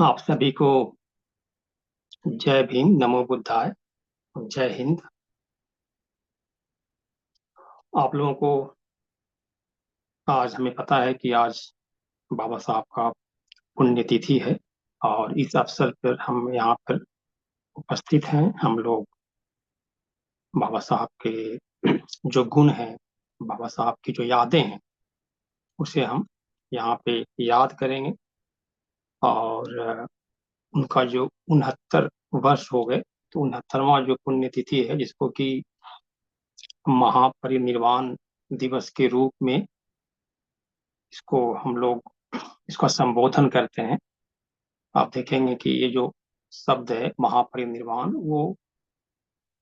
आप सभी को जय भीम, नमो बुद्धाय, जय हिंद। आप लोगों को आज हमें पता है कि आज बाबा साहब का पुण्यतिथि है और इस अवसर पर हम यहाँ पर उपस्थित हैं। हम लोग बाबा साहब के जो गुण हैं, बाबा साहब की जो यादें हैं, उसे हम यहाँ पे याद करेंगे। और उनका जो 69 वर्ष हो गए, तो 69वां जो पुण्यतिथि है, जिसको कि महापरिनिर्वाण दिवस के रूप में इसको हम लोग इसका संबोधन करते हैं। आप देखेंगे कि ये जो शब्द है महापरिनिर्वाण, वो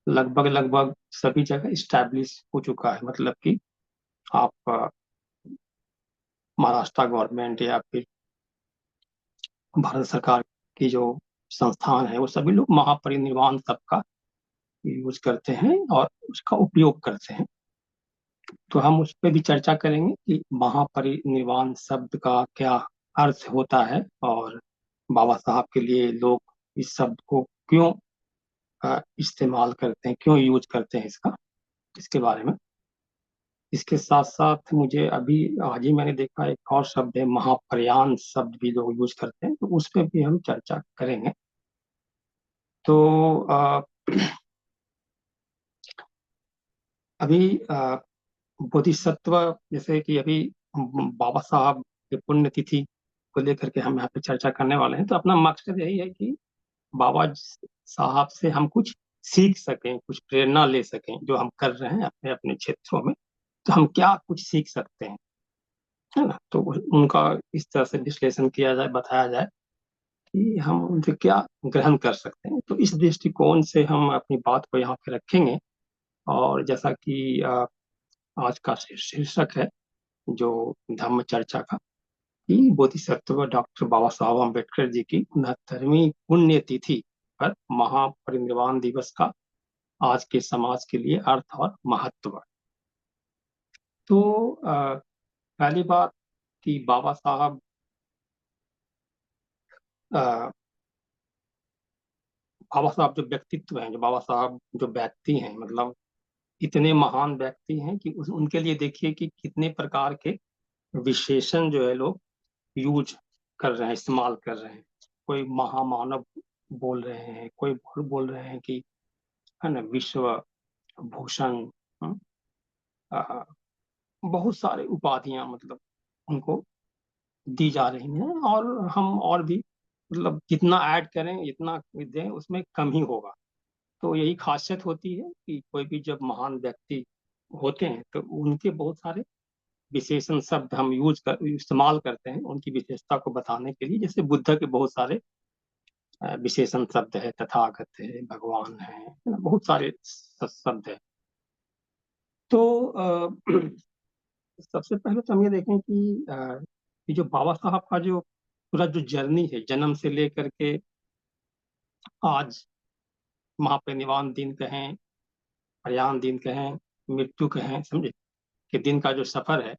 लगभग लगभग सभी जगह इस्टेब्लिश हो चुका है। मतलब कि आप महाराष्ट्र गवर्नमेंट या फिर भारत सरकार की जो संस्थान है, वो सभी लोग महापरिनिर्वाण शब्द का यूज करते हैं और उसका उपयोग करते हैं। तो हम उस पर भी चर्चा करेंगे कि महापरिनिर्वाण शब्द का क्या अर्थ होता है और बाबा साहब के लिए लोग इस शब्द को क्यों इस्तेमाल करते हैं, क्यों यूज करते हैं इसका, इसके बारे में। इसके साथ साथ मुझे अभी आज ही मैंने देखा एक और शब्द है महाप्रयाण शब्द भी लोग यूज करते हैं, तो उस पर भी हम चर्चा करेंगे। तो अभी बोधिसत्व, जैसे कि अभी बाबा साहब की पुण्यतिथि को लेकर के हम यहाँ पे चर्चा करने वाले हैं, तो अपना मकसद यही है कि बाबा साहब से हम कुछ सीख सकें, कुछ प्रेरणा ले सकें। जो हम कर रहे हैं अपने अपने क्षेत्रों में, तो हम क्या कुछ सीख सकते हैं, है ना। तो उनका इस तरह से विश्लेषण किया जाए, बताया जाए कि हम उनसे क्या ग्रहण कर सकते हैं। तो इस दृष्टिकोण से हम अपनी बात को यहाँ पे रखेंगे। और जैसा कि आज का शीर्षक है जो धम्म चर्चा का, कि बोधिसत्व डॉक्टर बाबा साहब अम्बेडकर जी की 69वीं पुण्यतिथि पर महापरिनिर्वाण दिवस का आज के समाज के लिए अर्थ और महत्व। तो पहली बात कि बाबा साहब जो व्यक्तित्व हैं, जो बाबा साहब जो व्यक्ति हैं, मतलब इतने महान व्यक्ति हैं कि उनके लिए देखिए कि कितने प्रकार के विशेषण जो है लोग यूज कर रहे हैं, इस्तेमाल कर रहे हैं। कोई महामानव बोल रहे हैं, कोई बोल रहे हैं कि, है ना, विश्व भूषण। हम्म, अ, बहुत सारे उपाधियां मतलब उनको दी जा रही हैं। और हम और भी मतलब जितना ऐड करें, जितना दें, उसमें कम ही होगा। तो यही खासियत होती है कि कोई भी जब महान व्यक्ति होते हैं, तो उनके बहुत सारे विशेषण शब्द हम इस्तेमाल करते हैं उनकी विशेषता को बताने के लिए। जैसे बुद्ध के बहुत सारे विशेषण शब्द है, तथागत है, भगवान है ना, बहुत सारे शब्द है। तो सबसे पहले तो हम ये देखें कि ये जो बाबा साहब का जो पूरा जो जर्नी है, जन्म से लेकर के आज महापरिनिर्वाण दिन कहें, प्रयाण दिन कहें, मृत्यु कहें, समझे, कि दिन का जो सफर है,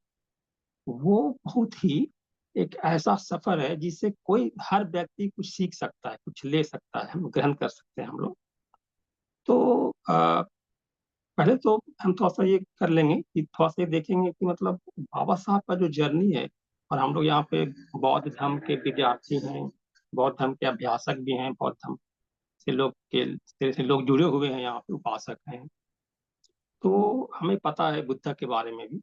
वो बहुत ही एक ऐसा सफर है जिससे कोई हर व्यक्ति कुछ सीख सकता है, कुछ ले सकता है, हम ग्रहण कर सकते हैं हम लोग। तो पहले तो हम थोड़ा सा ये कर लेंगे कि थोड़ा सा ये देखेंगे कि मतलब बाबा साहब का जो जर्नी है। और हम लोग यहाँ पे बौद्ध धर्म के विद्यार्थी हैं, बौद्ध धर्म के अभ्यासक भी हैं, बौद्ध धर्म से लोग जुड़े हुए हैं, यहाँ पे उपासक हैं। तो हमें पता है बुद्ध के बारे में भी।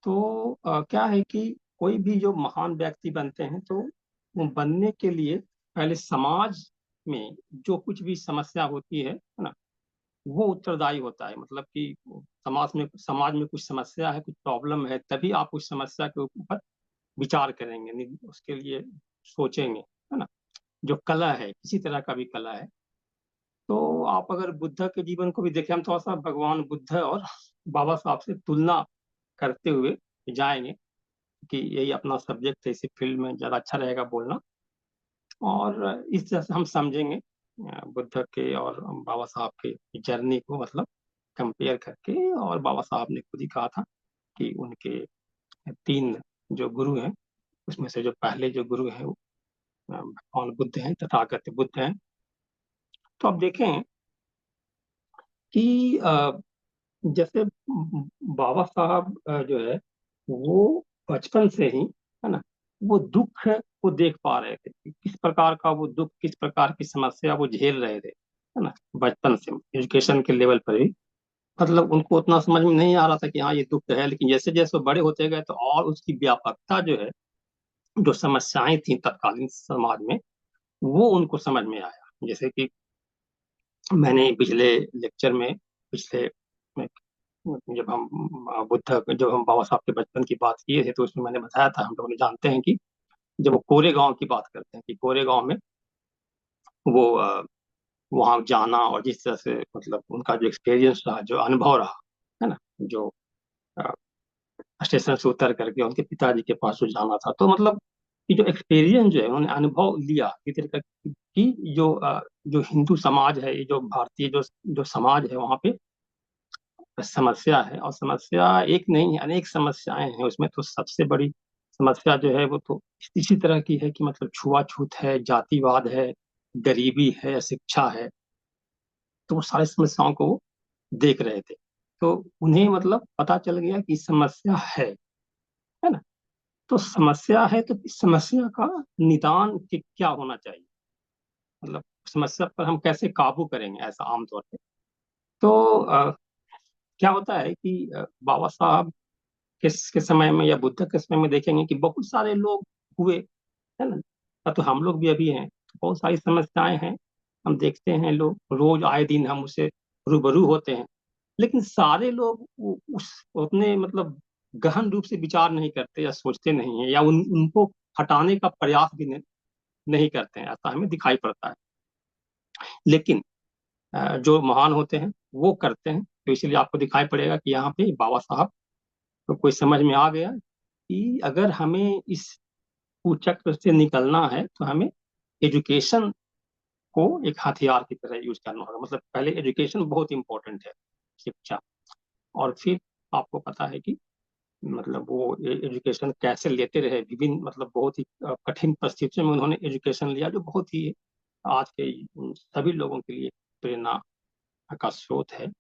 तो क्या है कि कोई भी जो महान व्यक्ति बनते हैं, तो वो बनने के लिए पहले समाज में जो कुछ भी समस्या होती है ना, वो उत्तरदायी होता है। मतलब कि समाज में कुछ समस्या है, कुछ प्रॉब्लम है, तभी आप उस समस्या के ऊपर विचार करेंगे, उसके लिए सोचेंगे, है ना। जो कला है, किसी तरह का भी कला है, तो आप अगर बुद्ध के जीवन को भी देखें, हम थोड़ा सा भगवान बुद्ध और बाबा साहब से तुलना करते हुए जाएंगे, कि यही अपना सब्जेक्ट है, इसी फील्ड में ज़्यादा अच्छा रहेगा बोलना। और इस तरह से हम समझेंगे बुद्ध के और बाबा साहब के जर्नी को, मतलब कंपेयर करके। और बाबा साहब ने खुद ही कहा था कि उनके 3 जो गुरु हैं, उसमें से जो पहले जो गुरु हैं भगवान बुद्ध हैं, तथागत बुद्ध हैं। तो आप देखें कि जैसे बाबा साहब जो है वो बचपन से ही, है ना, वो दुख को देख पा रहे थे कि किस प्रकार का वो दुख, किस प्रकार की समस्या वो झेल रहे थे, है ना, बचपन से एजुकेशन के लेवल पर भी। मतलब उनको उतना समझ में नहीं आ रहा था कि हाँ ये दुख है, लेकिन जैसे जैसे वो बड़े होते गए तो और उसकी व्यापकता जो है, जो समस्याएं थी तत्कालीन समाज में, वो उनको समझ में आया। जैसे कि मैंने पिछले लेक्चर में, पिछले में, जब हम बाबा साहब के बचपन की बात किए थे तो उसमें मैंने बताया था, हम लोग जानते हैं कि जब वो कोरे गांव की बात करते हैं कि कोरे गांव में वो वहां जाना और जिस तरह से मतलब उनका जो एक्सपीरियंस रहा, जो अनुभव रहा, है ना, जो अ, स्टेशन से उतर करके उनके पिताजी के पास जो जाना था, तो मतलब ये जो एक्सपीरियंस जो है उन्होंने अनुभव लिया कि तरीका कि जो हिंदू समाज है, ये जो भारतीय जो जो समाज है वहाँ पे समस्या है, और समस्या एक नहीं है, अनेक समस्याएं हैं उसमें। तो सबसे बड़ी समस्या जो है वो तो इसी तरह की है कि मतलब छुआछूत है, जातिवाद है, गरीबी है, शिक्षा है। तो वो सारी समस्याओं को वो देख रहे थे। तो उन्हें मतलब पता चल गया कि समस्या है ना। तो समस्या है तो इस समस्या का निदान क्या होना चाहिए, मतलब समस्या पर हम कैसे काबू करेंगे, ऐसा आमतौर पे। तो क्या होता है कि बाबा साहब के समय में या बुद्ध के समय में देखेंगे कि बहुत सारे लोग हुए, है ना, तो हम लोग भी अभी हैं, बहुत सारी समस्याएं हैं, हम देखते हैं, लोग रोज आए दिन हम उससे रूबरू होते हैं। लेकिन सारे लोग उस अपने मतलब गहन रूप से विचार नहीं करते या सोचते नहीं है, या उनको हटाने का प्रयास भी नहीं करते हैं, ऐसा हमें दिखाई पड़ता है। लेकिन जो महान होते हैं वो करते हैं। तो इसलिए आपको दिखाई पड़ेगा कि यहाँ पे बाबा साहब को कोई समझ में आ गया कि अगर हमें इस कुचक्र से निकलना है तो हमें एजुकेशन को एक हथियार की तरह यूज करना होगा। मतलब पहले एजुकेशन बहुत इंपॉर्टेंट है, शिक्षा। और फिर आपको पता है कि मतलब वो एजुकेशन कैसे लेते रहे विभिन्न, मतलब बहुत ही कठिन परिस्थितियों में उन्होंने एजुकेशन लिया, जो बहुत ही आज के सभी लोगों के लिए प्रेरणा का स्रोत है।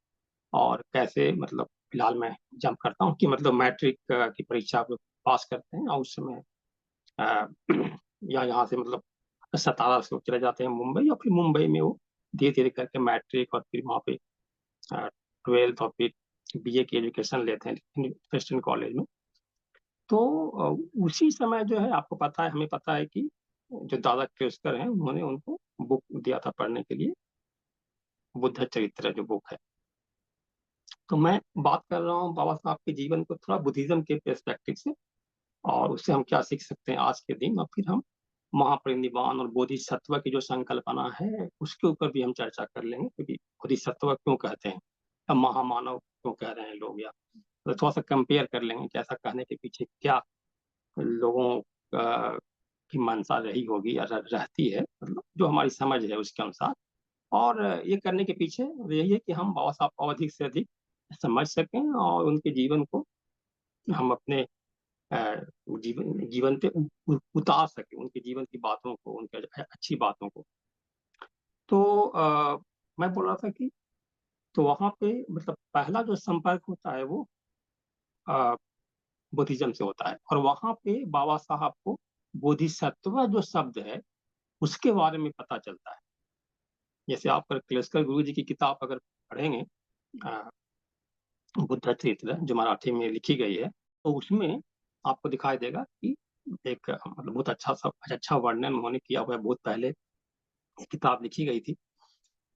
और कैसे मतलब फिलहाल मैं जंप करता हूँ कि मतलब मैट्रिक की परीक्षा को पास करते हैं और उस समय अ, या यहाँ से मतलब सतारा से वो चले जाते हैं मुंबई, और फिर मुंबई में वो धीरे धीरे करके मैट्रिक और फिर वहाँ पे ट्वेल्थ और फिर बीए की एजुकेशन लेते हैं क्रिश्चियन कॉलेज में। तो उसी समय जो है आपको पता है, हमें पता है कि जो दादा केसकर हैं उन्होंने उनको बुक दिया था पढ़ने के लिए, बुद्ध चरित्र जो बुक है। तो मैं बात कर रहा हूँ बाबा साहब के जीवन को थोड़ा बुद्धिज्म के पर्सपेक्टिव से, और उससे हम क्या सीख सकते हैं आज के दिन, और फिर हम महापरिनिर्वाण और बोधिसत्व की जो संकल्पना है उसके ऊपर भी हम चर्चा कर लेंगे, क्योंकि बोधिसत्व क्यों कहते हैं, अब महामानव क्यों कह रहे हैं लोग, या तो थोड़ा सा कंपेयर कर लेंगे कि ऐसा कहने के पीछे क्या लोगों की मंशा रही होगी या रहती है, मतलब जो हमारी समझ है उसके अनुसार। और ये करने के पीछे यही है कि हम बाबा साहब को अधिक से अधिक समझ सकें और उनके जीवन को हम अपने जीवन जीवन पे उतार सके, उनके जीवन की बातों को, उनके अच्छी बातों को। तो मैं बोल रहा था कि तो वहां पे मतलब पहला जो संपर्क होता है वो बुद्धिज्म से होता है, और वहां पे बाबा साहब को बोधिसत्व जो शब्द है उसके बारे में पता चलता है। जैसे आप अगर क्लेस्कर गुरु जी की किताब अगर पढ़ेंगे, अ, बुद्ध चरित्र जो मराठी में लिखी गई है, तो उसमें आपको दिखाई देगा कि एक मतलब बहुत अच्छा वर्णन उन्होंने किया हुआ है। बहुत पहले ये किताब लिखी गई थी,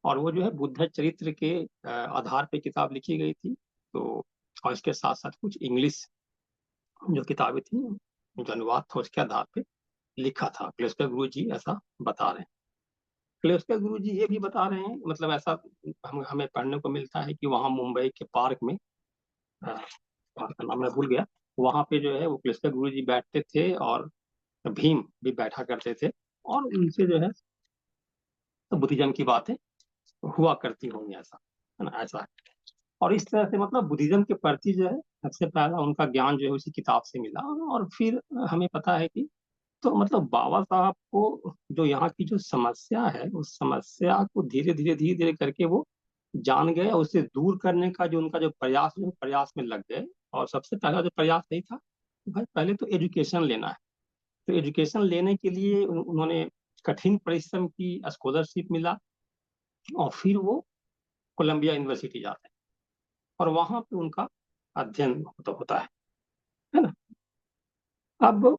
और वो जो है बुद्ध चरित्र के आधार पे किताब लिखी गई थी। तो और इसके साथ साथ कुछ इंग्लिश जो किताबें थी, जो अनुवाद था उसके आधार पे लिखा था। क्लेस्कर गुरु जी ऐसा बता रहे हैं। क्लेस्कर गुरु जी ये भी बता रहे हैं, मतलब ऐसा हमें पढ़ने को मिलता है कि वहाँ मुंबई के पार्क में, पार्क का नाम मैं भूल गया, वहाँ पे जो है वो क्लेस्कर गुरु जी बैठते थे, और भीम भी बैठा करते थे, और उनसे जो है तो बुद्धिज्म की बातें हुआ करती होंगी, ऐसा है ना, ऐसा है। और इस तरह से मतलब बुद्धिज्म के प्रति जो है सबसे पहला उनका ज्ञान जो है उसी किताब से मिला। और फिर हमें पता है कि तो मतलब बाबा साहब को जो यहाँ की जो समस्या है, उस समस्या को धीरे धीरे करके वो जान गए और उसे दूर करने का जो उनका जो प्रयास में लग गए। और सबसे पहला जो प्रयास नहीं था कि भाई पहले तो एजुकेशन लेना है। तो एजुकेशन लेने के लिए उन्होंने कठिन परिश्रम की, स्कॉलरशिप मिला, और फिर वो कोलंबिया यूनिवर्सिटी जाते हैं और वहां पे उनका अध्ययन होता है ना। अब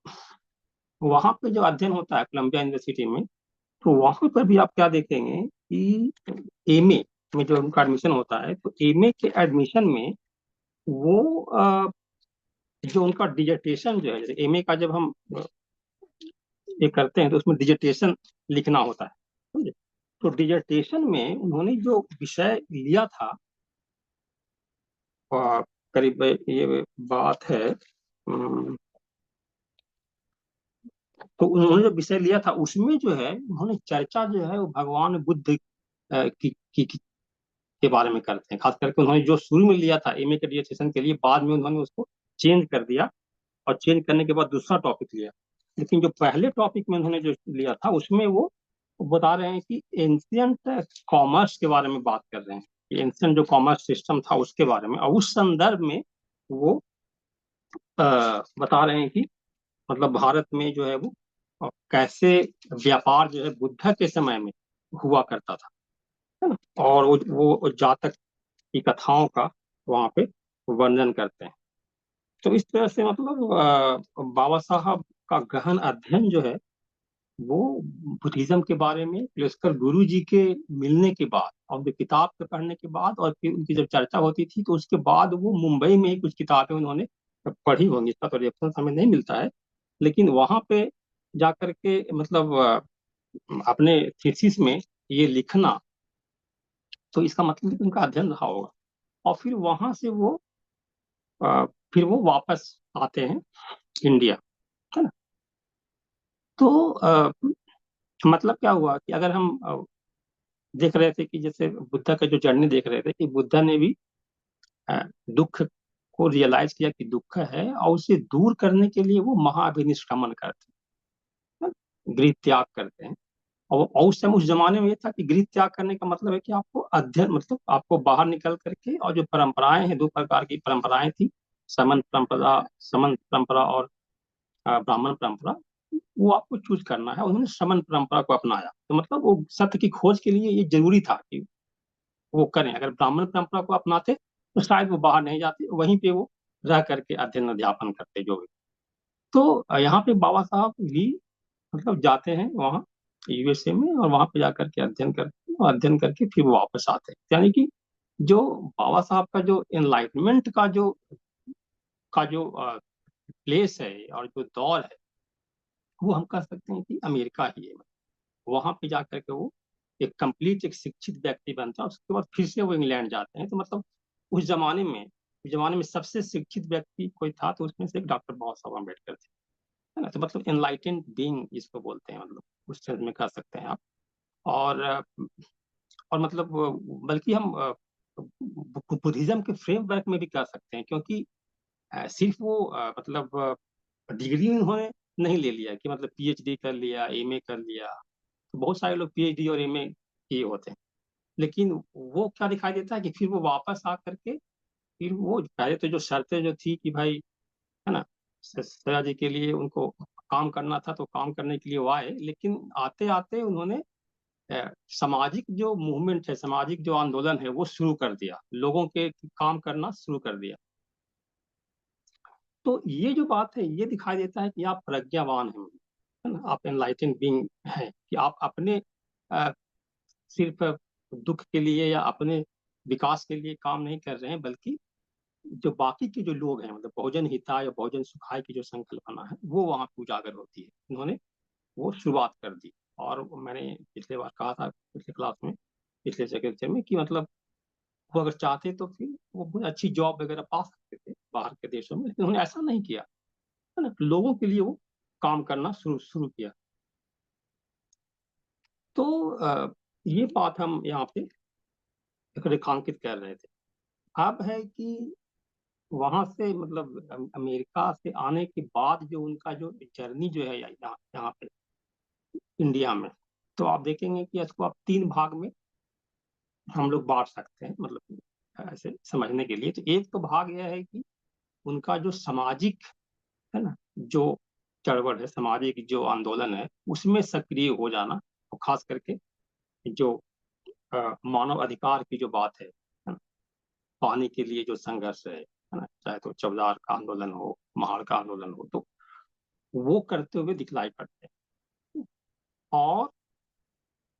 वहां पे जो अध्ययन होता है कोलंबिया यूनिवर्सिटी में, तो वहां पर भी आप क्या देखेंगे कि एमए में जो उनका एडमिशन होता है, तो एमए के एडमिशन में वो जो उनका डिजर्टेशन जो है, जैसे एमए का जब हम ये करते हैं तो उसमें डिजर्टेशन लिखना होता है, समझे। तो डिजर्टेशन में उन्होंने जो विषय लिया था, करीब ये बात है, तो उन्होंने जो विषय लिया था उसमें जो है उन्होंने चर्चा जो है वो भगवान बुद्ध के बारे में करते हैं। खास करके उन्होंने जो शुरू में लिया था एमए के डिसर्टेशन के लिए, बाद में उन्होंने उसको चेंज कर दिया, और चेंज करने के बाद दूसरा टॉपिक लिया। लेकिन जो पहले टॉपिक में उन्होंने जो लिया था उसमें वो बता रहे हैं कि एंशियंट कॉमर्स के बारे में बात कर रहे हैं, एंशियंट जो कॉमर्स सिस्टम था उसके बारे में, और उस संदर्भ में वो बता रहे हैं कि मतलब भारत में जो है वो कैसे व्यापार जो है बुद्ध के समय में हुआ करता था, है ना। और वो जातक की कथाओं का वहाँ पे वर्णन करते हैं। तो इस तरह से मतलब बाबा साहब का गहन अध्ययन जो है वो बुद्धिज्म के बारे में, फिर उसकर गुरु जी के मिलने के बाद और उनकी किताब के पढ़ने के बाद, और फिर उनकी जब चर्चा होती थी तो उसके बाद वो मुंबई में ही कुछ किताबें उन्होंने पढ़ी होंगी, इसका तो रेफरेंस हमें नहीं मिलता है। लेकिन वहां पे जाकर के मतलब अपने थीसिस में ये लिखना, तो इसका मतलब उनका अध्ययन रहा होगा। और फिर वहां से वो फिर वो वापस आते हैं इंडिया, है ना। तो मतलब क्या हुआ कि अगर हम देख रहे थे कि जैसे बुद्धा का जो जर्नी देख रहे थे कि बुद्धा ने भी अ, दुख को रियलाइज किया कि दुख है, और उसे दूर करने के लिए वो महाअभिनिष्क्रमण करते हैं, गृह त्याग करते हैं। और उस समय उस जमाने में ये था कि गृह त्याग करने का मतलब है कि आपको अध्ययन, मतलब आपको बाहर निकल करके, और जो परंपराएं हैं, दो प्रकार की परंपराएं थी, समन परंपरा और ब्राह्मण परंपरा, वो आपको चूज करना है। उन्होंने समन परंपरा को अपनाया, तो मतलब वो सत्य की खोज के लिए ये जरूरी था कि वो करें। अगर ब्राह्मण परंपरा को अपनाते तो शायद वो बाहर नहीं जाते, वहीं पे वो रह करके अध्ययन अध्यापन करते जो भी। तो यहाँ पे बाबा साहब भी मतलब जाते हैं वहाँ यूएसए में, और वहाँ पे जाकर के अध्ययन करते हैं, और अध्ययन करके फिर वो वापस आते हैं। यानी कि जो बाबा साहब का जो एनलाइटमेंट का जो प्लेस है और जो दौर है, वो हम कह सकते हैं कि अमेरिका ही है। वहां पे जाकर के वो एक शिक्षित व्यक्ति बनता है, उसके बाद फिर से वो इंग्लैंड जाते हैं। तो मतलब उस जमाने में सबसे शिक्षित व्यक्ति कोई था तो उसमें से एक डॉक्टर बाबा साहब अम्बेडकर थे, है ना। तो मतलब एनलाइटेंड बीइंग जिसको बोलते हैं, मतलब उस सेंस में कह सकते हैं आप। और और मतलब बल्कि हम बुद्धिज्म के फ्रेमवर्क में भी कह सकते हैं, क्योंकि सिर्फ वो मतलब डिग्री उन्होंने नहीं ले लिया कि मतलब पीएचडी कर लिया, एमए कर लिया। तो बहुत सारे लोग पीएचडी और एमए किए होते हैं, लेकिन वो क्या दिखाई देता है कि फिर वो वापस आ करके, फिर वो पहले तो जो शर्तें जो थी कि भाई, है ना, सया जी के लिए उनको काम करना था, तो काम करने के लिए वो आए। लेकिन आते आते उन्होंने सामाजिक जो मूवमेंट है, सामाजिक जो आंदोलन है, वो शुरू कर दिया, लोगों के काम करना शुरू कर दिया। तो ये जो बात है ये दिखाई देता है कि आप प्रज्ञावान हैं, है ना, आप एनलाइटेंड बीइंग हैं, कि आप अपने अ, सिर्फ दुख के लिए या अपने विकास के लिए काम नहीं कर रहे हैं, बल्कि जो बाकी के जो लोग हैं, मतलब बहुजन हिताय और बहुजन सुखाय की जो संकल्पना है वो वहां पे उजागर होती है। उन्होंने वो शुरुआत कर दी। और मैंने पिछले बार कहा था, पिछले क्लास में, पिछले सेकेंड में, कि मतलब वो अगर चाहते तो फिर वो बहुत अच्छी जॉब वगैरह पा सकते थे बाहर के देशों में, लेकिन उन्होंने ऐसा नहीं किया, है ना। लोगों के लिए वो काम करना शुरू शुरू किया। तो ये बात हम यहाँ पे रेखांकित कर रहे थे। अब है कि वहां से मतलब अमेरिका से आने के बाद जो उनका जो जर्नी जो है यहाँ यहाँ पे इंडिया में, तो आप देखेंगे कि इसको आप तीन भाग में हम लोग बांट सकते हैं, मतलब ऐसे समझने के लिए। तो एक तो भाग यह है कि उनका जो सामाजिक है ना, जो चळवळ है, सामाजिक जो आंदोलन है, उसमें सक्रिय हो जाना, और खास करके जो मानव अधिकार की जो बात है ना, पाने के लिए जो संघर्ष है ना, चाहे तो चौदार का आंदोलन हो, महाड़ का आंदोलन हो, तो वो करते हुए दिखलाई पड़ते हैं। और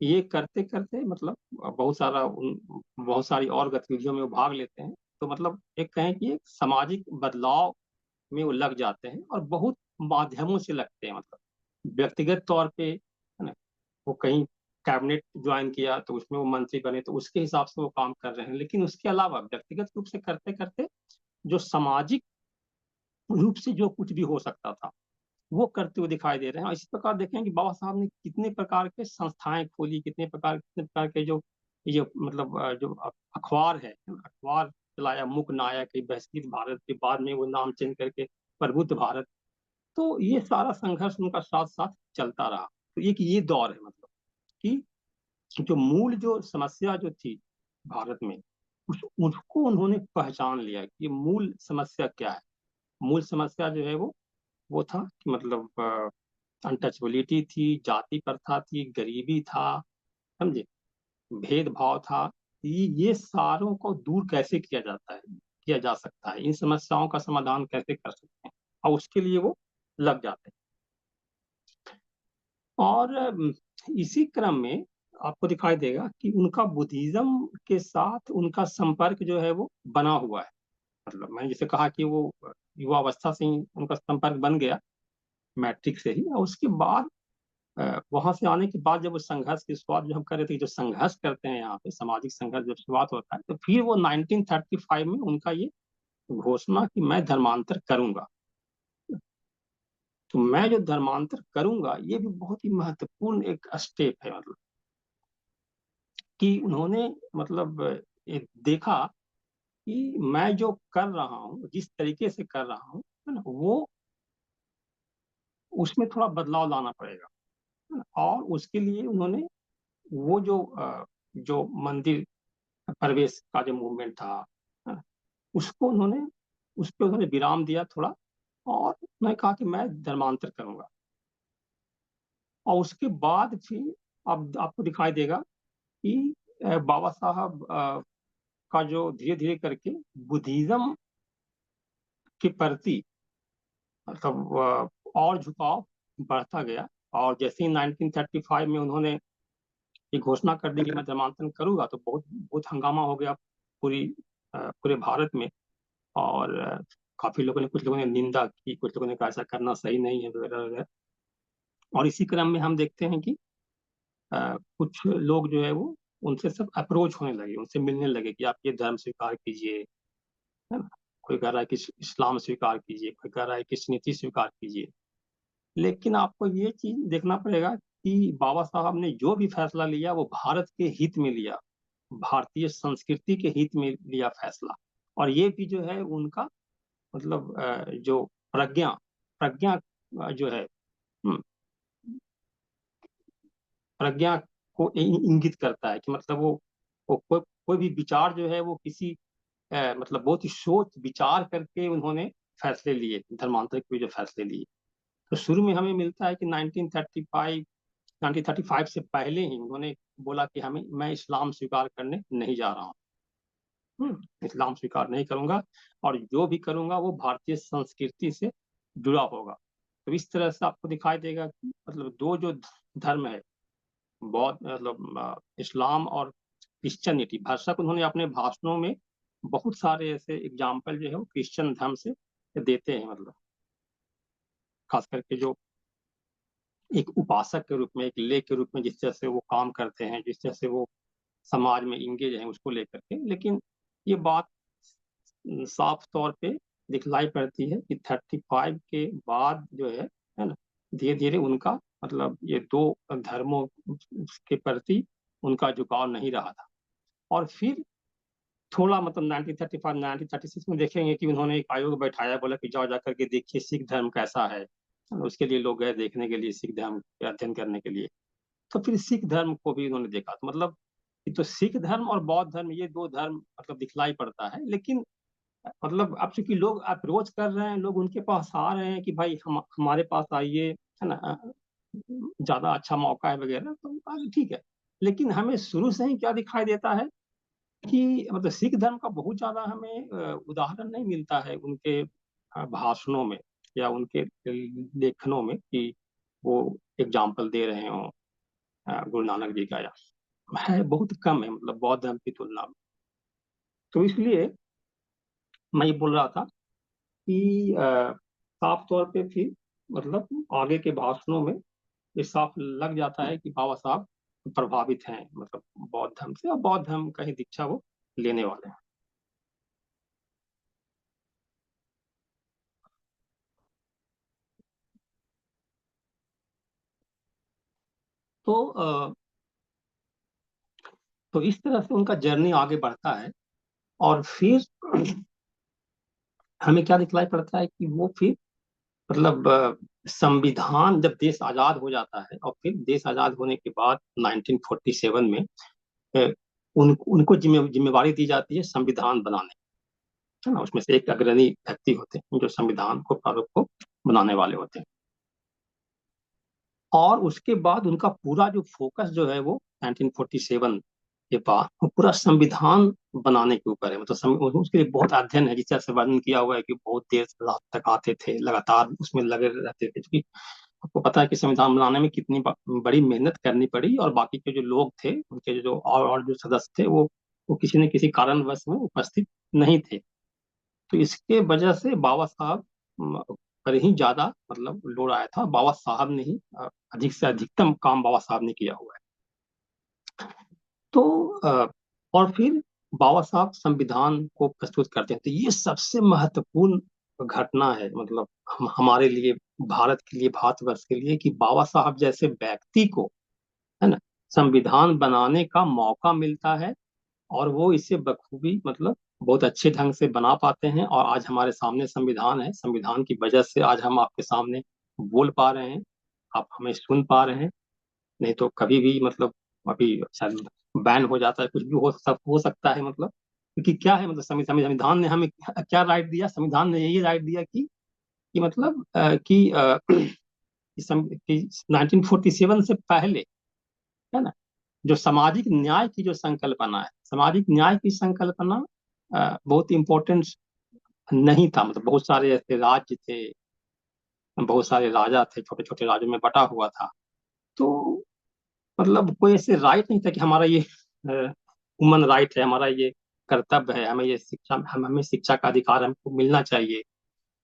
ये करते करते मतलब बहुत सारी और गतिविधियों में वो भाग लेते हैं। तो मतलब एक कहें कि एक सामाजिक बदलाव में वो लग जाते हैं, और बहुत माध्यमों से लगते हैं। मतलब व्यक्तिगत तौर पे है ना, वो कहीं कैबिनेट ज्वाइन किया तो उसमें वो मंत्री बने, तो उसके हिसाब से वो काम कर रहे हैं। लेकिन उसके अलावा व्यक्तिगत रूप से करते करते जो सामाजिक रूप से जो कुछ भी हो सकता था, वो करते हुए दिखाई दे रहे हैं। और इसी प्रकार देखें कि बाबा साहब ने कितने प्रकार के संस्थाएं खोली, कितने प्रकार के जो ये मतलब जो अखबार है, अखबार चलाया, मुक नायक, बहसीत भारत, के बाद में वो नाम चेंज करके प्रबुद्ध भारत। तो ये सारा संघर्ष उनका साथ साथ चलता रहा। तो एक ये दौर है, मतलब कि जो मूल जो समस्या जो थी भारत में, उसको उन्होंने पहचान लिया कि मूल समस्या क्या है। मूल समस्या जो है वो था कि मतलब अनटचबिलिटी थी, जाति प्रथा थी, गरीबी था, समझे, भेदभाव था। ये सारों को दूर कैसे किया जा सकता है, इन समस्याओं का समाधान कैसे कर सकते हैं, और उसके लिए वो लग जाते हैं। और इसी क्रम में आपको दिखाई देगा कि उनका बुद्धिज्म के साथ उनका संपर्क जो है वो बना हुआ है। मतलब मैंने जैसे कहा कि वो युवावस्था से ही उनका संपर्क बन गया, मैट्रिक से ही। और उसके बाद वहां से आने के बाद जब वो संघर्ष की शुरुआत जो हम कर रहे थे, जो संघर्ष करते हैं यहाँ पे, सामाजिक संघर्ष जब शुरुआत होता है, तो फिर वो 1935 में उनका ये घोषणा कि मैं धर्मांतर करूंगा। तो मैं जो धर्मांतर करूंगा, ये भी बहुत ही महत्वपूर्ण एक स्टेप है। मतलब कि उन्होंने मतलब ये देखा कि मैं जो कर रहा हूँ, जिस तरीके से कर रहा हूँ, है ना, वो उसमें थोड़ा बदलाव लाना पड़ेगा, है ना। और उसके लिए उन्होंने वो जो मंदिर प्रवेश का जो मूवमेंट था, है ना, उसको उन्होंने उस पर उन्होंने विराम दिया थोड़ा, और उन्होंने कहा कि मैं धर्मांतर करूंगा। और उसके बाद फिर अब आपको दिखाई देगा कि बाबा साहब का जो धीरे धीरे करके बुद्धिज्म के प्रति मतलब और झुकाव बढ़ता गया। और जैसे ही 1935 में उन्होंने ये घोषणा कर दी कि मैं धर्मांतरण करूंगा, तो बहुत बहुत हंगामा हो गया पूरे भारत में। और काफी लोगों ने, कुछ लोगों ने निंदा की, कुछ लोगों ने कहा ऐसा करना सही नहीं है, वगैरह वगैरह। और इसी क्रम में हम देखते हैं कि कुछ लोग जो है वो उनसे सब अप्रोच होने लगे, उनसे मिलने लगे कि आप ये धर्म स्वीकार कीजिए, है ना। कोई कह रहा है कि इस्लाम स्वीकार कीजिए, कोई कह रहा है कि नीति स्वीकार कीजिए। लेकिन आपको ये चीज देखना पड़ेगा कि बाबा साहब ने जो भी फैसला लिया, वो भारत के हित में लिया, भारतीय संस्कृति के हित में लिया फैसला। और ये भी जो है उनका मतलब जो प्रज्ञा प्रज्ञा जो है, हम्म, प्रज्ञा को इंगित करता है कि मतलब वो कोई भी विचार जो है वो किसी मतलब बहुत ही सोच विचार करके उन्होंने फैसले लिए, धर्मांतर के जो फैसले लिए। तो शुरू में हमें मिलता है कि 1935 से पहले ही उन्होंने बोला कि मैं इस्लाम स्वीकार करने नहीं जा रहा हूँ, इस्लाम स्वीकार नहीं करूंगा, और जो भी करूंगा वो भारतीय संस्कृति से जुड़ा होगा। तो इस तरह से आपको दिखाई देगा कि मतलब दो जो धर्म है, बौद्ध मतलब इस्लाम और क्रिश्चियनिटी, भरसक उन्होंने अपने भाषणों में बहुत सारे ऐसे एग्जाम्पल जो है वो क्रिश्चियन धर्म से देते हैं। मतलब खास करके जो एक उपासक के रूप में, एक लेख के रूप में जिस तरह से वो काम करते हैं, जिस तरह से वो समाज में इंगेज हैं, उसको लेकर के। लेकिन ये बात साफ तौर पे दिखलाई पड़ती है कि 35 के बाद जो है ना, धीरे धीरे उनका मतलब ये दो धर्मों के प्रति उनका झुकाव नहीं रहा था। और फिर थोड़ा मतलब 1935 1936 में देखेंगे कि उन्होंने एक आयोग बैठाया, बोला कि जाओ जाकर के देखिए सिख धर्म कैसा है। उसके लिए लोग गए देखने के लिए, सिख धर्म के अध्ययन करने के लिए। तो फिर सिख धर्म को भी उन्होंने देखा, तो मतलब ये तो सिख धर्म और बौद्ध धर्म, ये दो धर्म मतलब दिखलाई पड़ता है। लेकिन मतलब अब चूंकि लोग अप्रोच कर रहे हैं, लोग उनके पास आ रहे हैं कि भाई हम हमारे पास आइए, है ना, ज्यादा अच्छा मौका है वगैरह, तो ठीक है। लेकिन हमें शुरू से ही क्या दिखाई देता है कि मतलब सिख धर्म का बहुत ज्यादा हमें उदाहरण नहीं मिलता है उनके भाषणों में या उनके लेखनों में कि वो एग्जाम्पल दे रहे हो गुरु नानक जी का, या है बहुत कम है मतलब बौद्ध धर्म की तुलना में। तो इसलिए मैं ये बोल रहा था कि साफ तौर पे फिर मतलब आगे के भाषणों में ये साफ लग जाता है कि बाबा साहब प्रभावित हैं मतलब बौद्ध धर्म से, और बौद्ध धर्म का ही दीक्षा वो लेने वाले हैं। तो तो इस तरह से उनका जर्नी आगे बढ़ता है। और फिर हमें क्या दिखलाई पड़ता है कि वो फिर मतलब संविधान जब देश आजाद हो जाता है, और फिर देश आजाद होने के बाद 1947 में अ, उनको जिम्मेवारी दी जाती है संविधान बनाने, है ना। उसमें से एक अग्रणी व्यक्ति होते हैं जो संविधान को, प्रारूप को बनाने वाले होते हैं। और उसके बाद उनका पूरा जो फोकस जो है वो 1947 के बाद वो पूरा संविधान बनाने के ऊपर है। मतलब उसके लिए बहुत अध्ययन है, जिस तरह से वर्णन किया हुआ है कि बहुत देर रात तक आते थे, लगातार उसमें लगे रहते थे, क्योंकि आपको पता है कि संविधान बनाने में कितनी बड़ी मेहनत करनी पड़ी। और बाकी के जो लोग थे, उनके जो और जो सदस्य थे, वो किसी न किसी कारणवश में उपस्थित नहीं थे। तो इसके वजह से बाबा साहब पर ही ज्यादा मतलब लोड आया था। बाबा साहब ने ही अधिक से अधिकतम काम बाबा साहब ने किया हुआ है। तो और फिर बाबा साहब संविधान को प्रस्तुत करते हैं, तो ये सबसे महत्वपूर्ण घटना है मतलब हमारे लिए, भारत के लिए, भारतवर्ष के लिए, कि बाबा साहब जैसे व्यक्ति को, है ना, संविधान बनाने का मौका मिलता है। और वो इसे बखूबी मतलब बहुत अच्छे ढंग से बना पाते हैं। और आज हमारे सामने संविधान है, संविधान की वजह से आज हम आपके सामने बोल पा रहे हैं, आप हमें सुन पा रहे हैं। नहीं तो कभी भी मतलब अभी शायद बैन हो जाता है, कुछ भी हो सकता है मतलब। क्योंकि क्या है मतलब संविधान ने हमें क्या राइट दिया, संविधान ने यही राइट दिया कि मतलब कि 1947 से पहले, है ना, जो सामाजिक न्याय की जो संकल्पना है, सामाजिक न्याय की संकल्पना बहुत इम्पोर्टेंट नहीं था। मतलब बहुत सारे ऐसे राज्य थे, बहुत सारे राजा थे, छोटे छोटे राज्यों में बटा हुआ था। तो मतलब कोई ऐसे राइट नहीं था कि हमारा ये ह्यूमन राइट है, हमारा ये कर्तव्य है, हमें ये शिक्षा, हमें शिक्षा का अधिकार हमको मिलना चाहिए।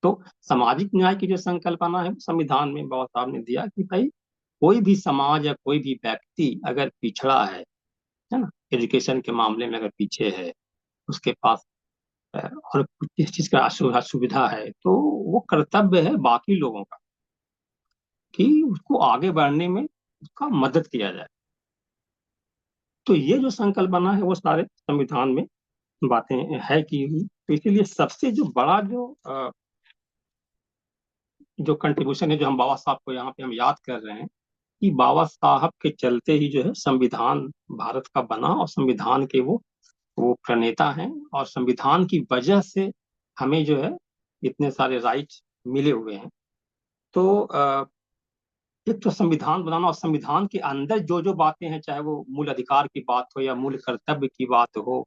तो सामाजिक न्याय की जो संकल्पना है संविधान में बाबा साहब ने दिया कि भाई कोई भी समाज या कोई भी व्यक्ति अगर पिछड़ा है ना, एजुकेशन के मामले में अगर पीछे है, उसके पास और कुछ किस चीज का सुविधा है, तो वो कर्तव्य है बाकी लोगों का कि उसको आगे बढ़ने में उसका मदद किया जाए। तो ये जो संकल्पना है वो सारे संविधान में बातें है की हुई। तो इसीलिए सबसे जो बड़ा जो कंट्रीब्यूशन है, जो हम बाबा साहब को यहाँ पे हम याद कर रहे हैं, कि बाबा साहब के चलते ही जो है संविधान भारत का बना, और संविधान के वो प्रणेता हैं। और संविधान की वजह से हमें जो है इतने सारे राइट्स मिले हुए हैं। तो एक तो संविधान बनाना, और संविधान के अंदर जो जो बातें हैं, चाहे वो मूल अधिकार की बात हो या मूल कर्तव्य की बात हो,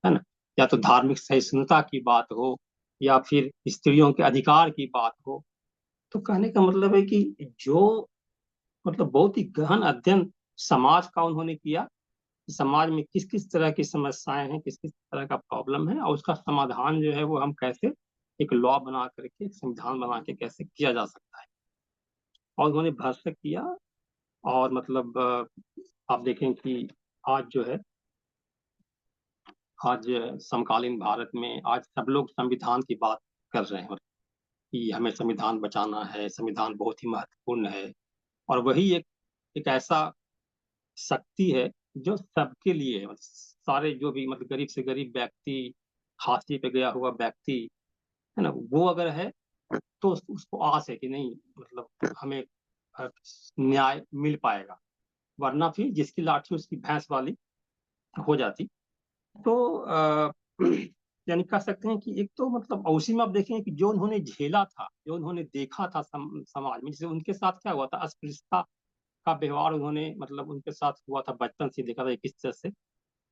है ना, या तो धार्मिक सहिष्णुता की बात हो, या फिर स्त्रियों के अधिकार की बात हो। तो कहने का मतलब है कि जो मतलब बहुत ही गहन अध्ययन समाज का उन्होंने किया, समाज में किस किस तरह की समस्याएं हैं, किस किस तरह का प्रॉब्लम है, और उसका समाधान जो है वो हम कैसे एक लॉ बना करके, एक संविधान बना के कैसे किया जा सकता है। और उन्होंने भरसक किया। और मतलब आप देखें कि आज जो है, आज समकालीन भारत में आज सब लोग संविधान की बात कर रहे हैं कि हमें संविधान बचाना है, संविधान बहुत ही महत्वपूर्ण है। और वही एक एक ऐसा शक्ति है जो सबके लिए है, सारे जो भी मतलब गरीब से गरीब व्यक्ति, हाशिए पे गया हुआ व्यक्ति है ना, वो अगर है तो उसको आस है कि नहीं मतलब हमें न्याय मिल पाएगा, वरना फिर जिसकी लाठी उसकी भैंस वाली हो जाती। तो यानी कह सकते हैं कि एक तो मतलब उसी में आप देखेंगे कि जो उन्होंने झेला था, जो उन्होंने देखा था समाज में, जैसे उनके साथ क्या हुआ था, अस्पृश्यता का व्यवहार उन्होंने मतलब उनके साथ हुआ था, बचपन से देखा था किस तरह से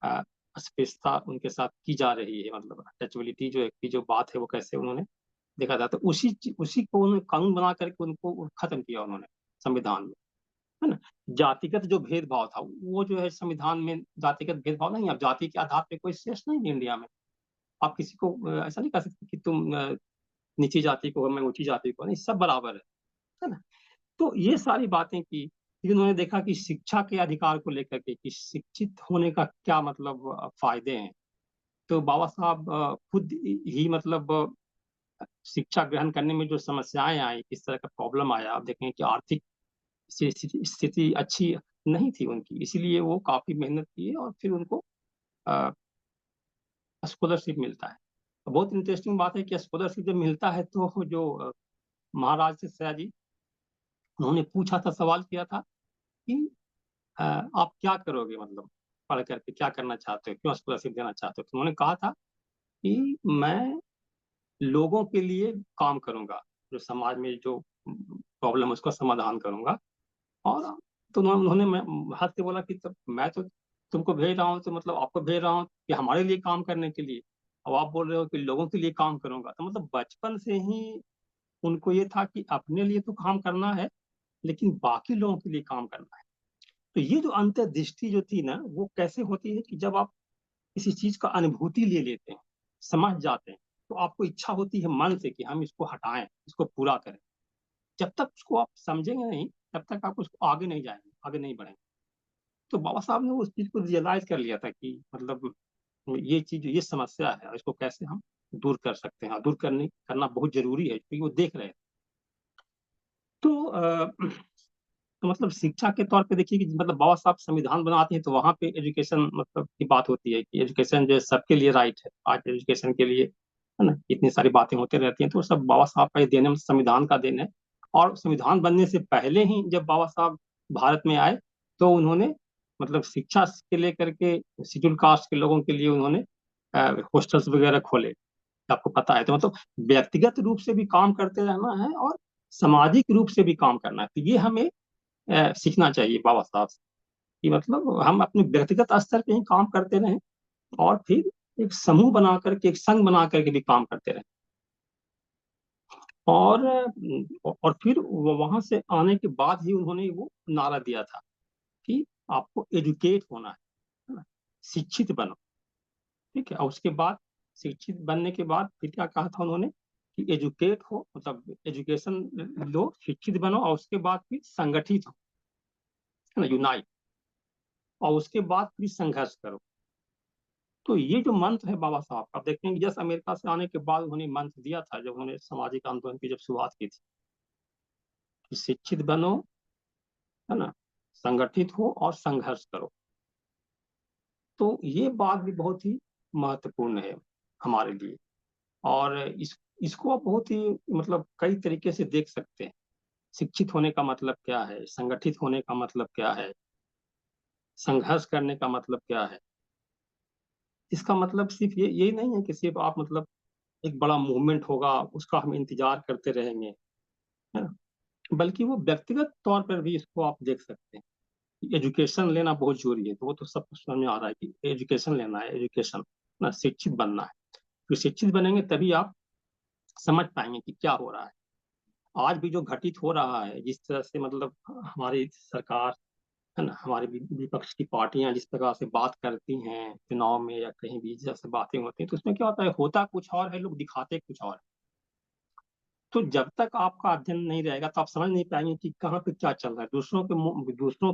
अ, अस्पृश्यता उनके साथ की जा रही है, मतलब टचबिलिटी जो की जो बात है वो कैसे उन्होंने देखा था। तो उसी को उन्होंने कानून बना करके उनको खत्म किया उन्होंने संविधान में, है ना। जातिगत जो भेदभाव था वो जो है संविधान में जातिगत भेदभाव नहीं, अब जाति के आधार पे कोई शेष नहीं है इंडिया में। आप किसी को ऐसा नहीं कह सकते कि तुम नीची जाति को हो, मैं ऊंची जाति को, नहीं, सब बराबर है ना। तो ये सारी बातें की, फिर उन्होंने देखा कि शिक्षा के अधिकार को लेकर के कि शिक्षित होने का क्या मतलब फायदे हैं। तो बाबा साहब खुद ही मतलब शिक्षा ग्रहण करने में जो समस्याएं आई, किस तरह का प्रॉब्लम आया, आप देखें कि आर्थिक स्थिति अच्छी नहीं थी उनकी, इसीलिए वो काफी मेहनत किए और फिर उनको स्कॉलरशिप मिलता है। बहुत इंटरेस्टिंग बात है कि स्कॉलरशिप जब मिलता है तो जो महाराज से सया जी, उन्होंने पूछा था, सवाल किया था कि आप क्या करोगे, मतलब पढ़ करके क्या करना चाहते हो, क्यों स्कॉलरशिप देना चाहते हो। तो उन्होंने कहा था कि मैं लोगों के लिए काम करूंगा, जो समाज में जो प्रॉब्लम है उसका समाधान करूंगा। और तो उन्होंने हंस के बोला कि तब मैं तो तुमको भेज रहा हूँ, तो मतलब आपको भेज रहा हूँ कि हमारे लिए काम करने के लिए, अब आप बोल रहे हो कि लोगों के लिए काम करूंगा। तो मतलब बचपन से ही उनको ये था कि अपने लिए तो काम करना है, लेकिन बाकी लोगों के लिए काम करना है। तो ये जो अंतर्दृष्टि जो थी ना, वो कैसे होती है कि जब आप किसी चीज का अनुभूति ले लेते हैं, समझ जाते हैं, तो आपको इच्छा होती है मन से कि हम इसको हटाएं, इसको पूरा करें। जब तक उसको आप समझेंगे नहीं, तब तक आप उसको आगे नहीं जाएंगे, आगे नहीं बढ़ेंगे। तो बाबा साहब ने उस चीज को रियलाइज कर लिया था कि मतलब ये चीज, ये समस्या है, इसको कैसे हम दूर कर सकते हैं, दूर करना बहुत जरूरी है, क्योंकि वो देख रहे हैं। तो तो मतलब शिक्षा के तौर पे देखिए कि मतलब बाबा साहब संविधान बनाते हैं तो वहां पे एजुकेशन मतलब की बात होती है कि एजुकेशन जो है सबके लिए राइट है। आज एजुकेशन के लिए है ना इतनी सारी बातें होती रहती हैं, तो सब बाबा साहब का ही देन है, संविधान का देन है। और संविधान बनने से पहले ही जब बाबा साहब भारत में आए, तो उन्होंने मतलब शिक्षा के लेकर के शेड्यूल कास्ट के लोगों के लिए उन्होंने हॉस्टल्स वगैरह खोले, आपको पता है। तो मतलब व्यक्तिगत रूप से भी काम करते रहना है और सामाजिक रूप से भी काम करना है। तो ये हमें सीखना चाहिए बाबा साहब से कि मतलब हम अपने व्यक्तिगत स्तर पे ही काम करते रहें और फिर एक समूह बना करके, एक संघ बना करके भी काम करते रहें। और फिर वहां से आने के बाद ही उन्होंने वो नारा दिया था कि आपको एजुकेट होना है ना, शिक्षित बनो। ठीक है, और उसके बाद शिक्षित बनने के बाद फिर क्या कहा था उन्होंने कि एजुकेट हो, मतलब एजुकेशन लो, शिक्षित बनो, और उसके बाद फिर संगठित हो, है ना, यूनाइट, और उसके बाद फिर संघर्ष करो। तो ये जो मंत्र है बाबा साहब का, आप देखते हैं कि जैसे अमेरिका से आने के बाद उन्होंने मंत्र दिया था, जब उन्होंने सामाजिक आंदोलन की जब शुरुआत की थी कि शिक्षित बनो, है ना, संगठित हो और संघर्ष करो। तो ये बात भी बहुत ही महत्वपूर्ण है हमारे लिए। और इसको आप बहुत ही मतलब कई तरीके से देख सकते हैं। शिक्षित होने का मतलब क्या है, संगठित होने का मतलब क्या है, संघर्ष करने का मतलब क्या है। इसका मतलब सिर्फ ये नहीं है कि सिर्फ आप मतलब एक बड़ा मूवमेंट होगा उसका हम इंतजार करते रहेंगे, है ना, बल्कि वो व्यक्तिगत तौर पर भी इसको आप देख सकते हैं। एजुकेशन लेना बहुत जरूरी है, तो वो तो सब कुछ समझ में आ रहा है कि एजुकेशन लेना है, एजुकेशन ना, शिक्षित बनना है। तो शिक्षित बनेंगे तभी आप समझ पाएंगे कि क्या हो रहा है। आज भी जो घटित हो रहा है, जिस तरह से मतलब हमारी सरकार, है ना, हमारे विपक्ष की पार्टियां जिस प्रकार से बात करती हैं चुनाव में या कहीं भी जैसे बातें होती हैं, तो उसमें क्या होता है, होता कुछ और है, लोग दिखाते कुछ और है। तो जब तक आपका अध्ययन नहीं रहेगा तो आप समझ नहीं पाएंगे कि कहाँ पे क्या चल रहा है। दूसरों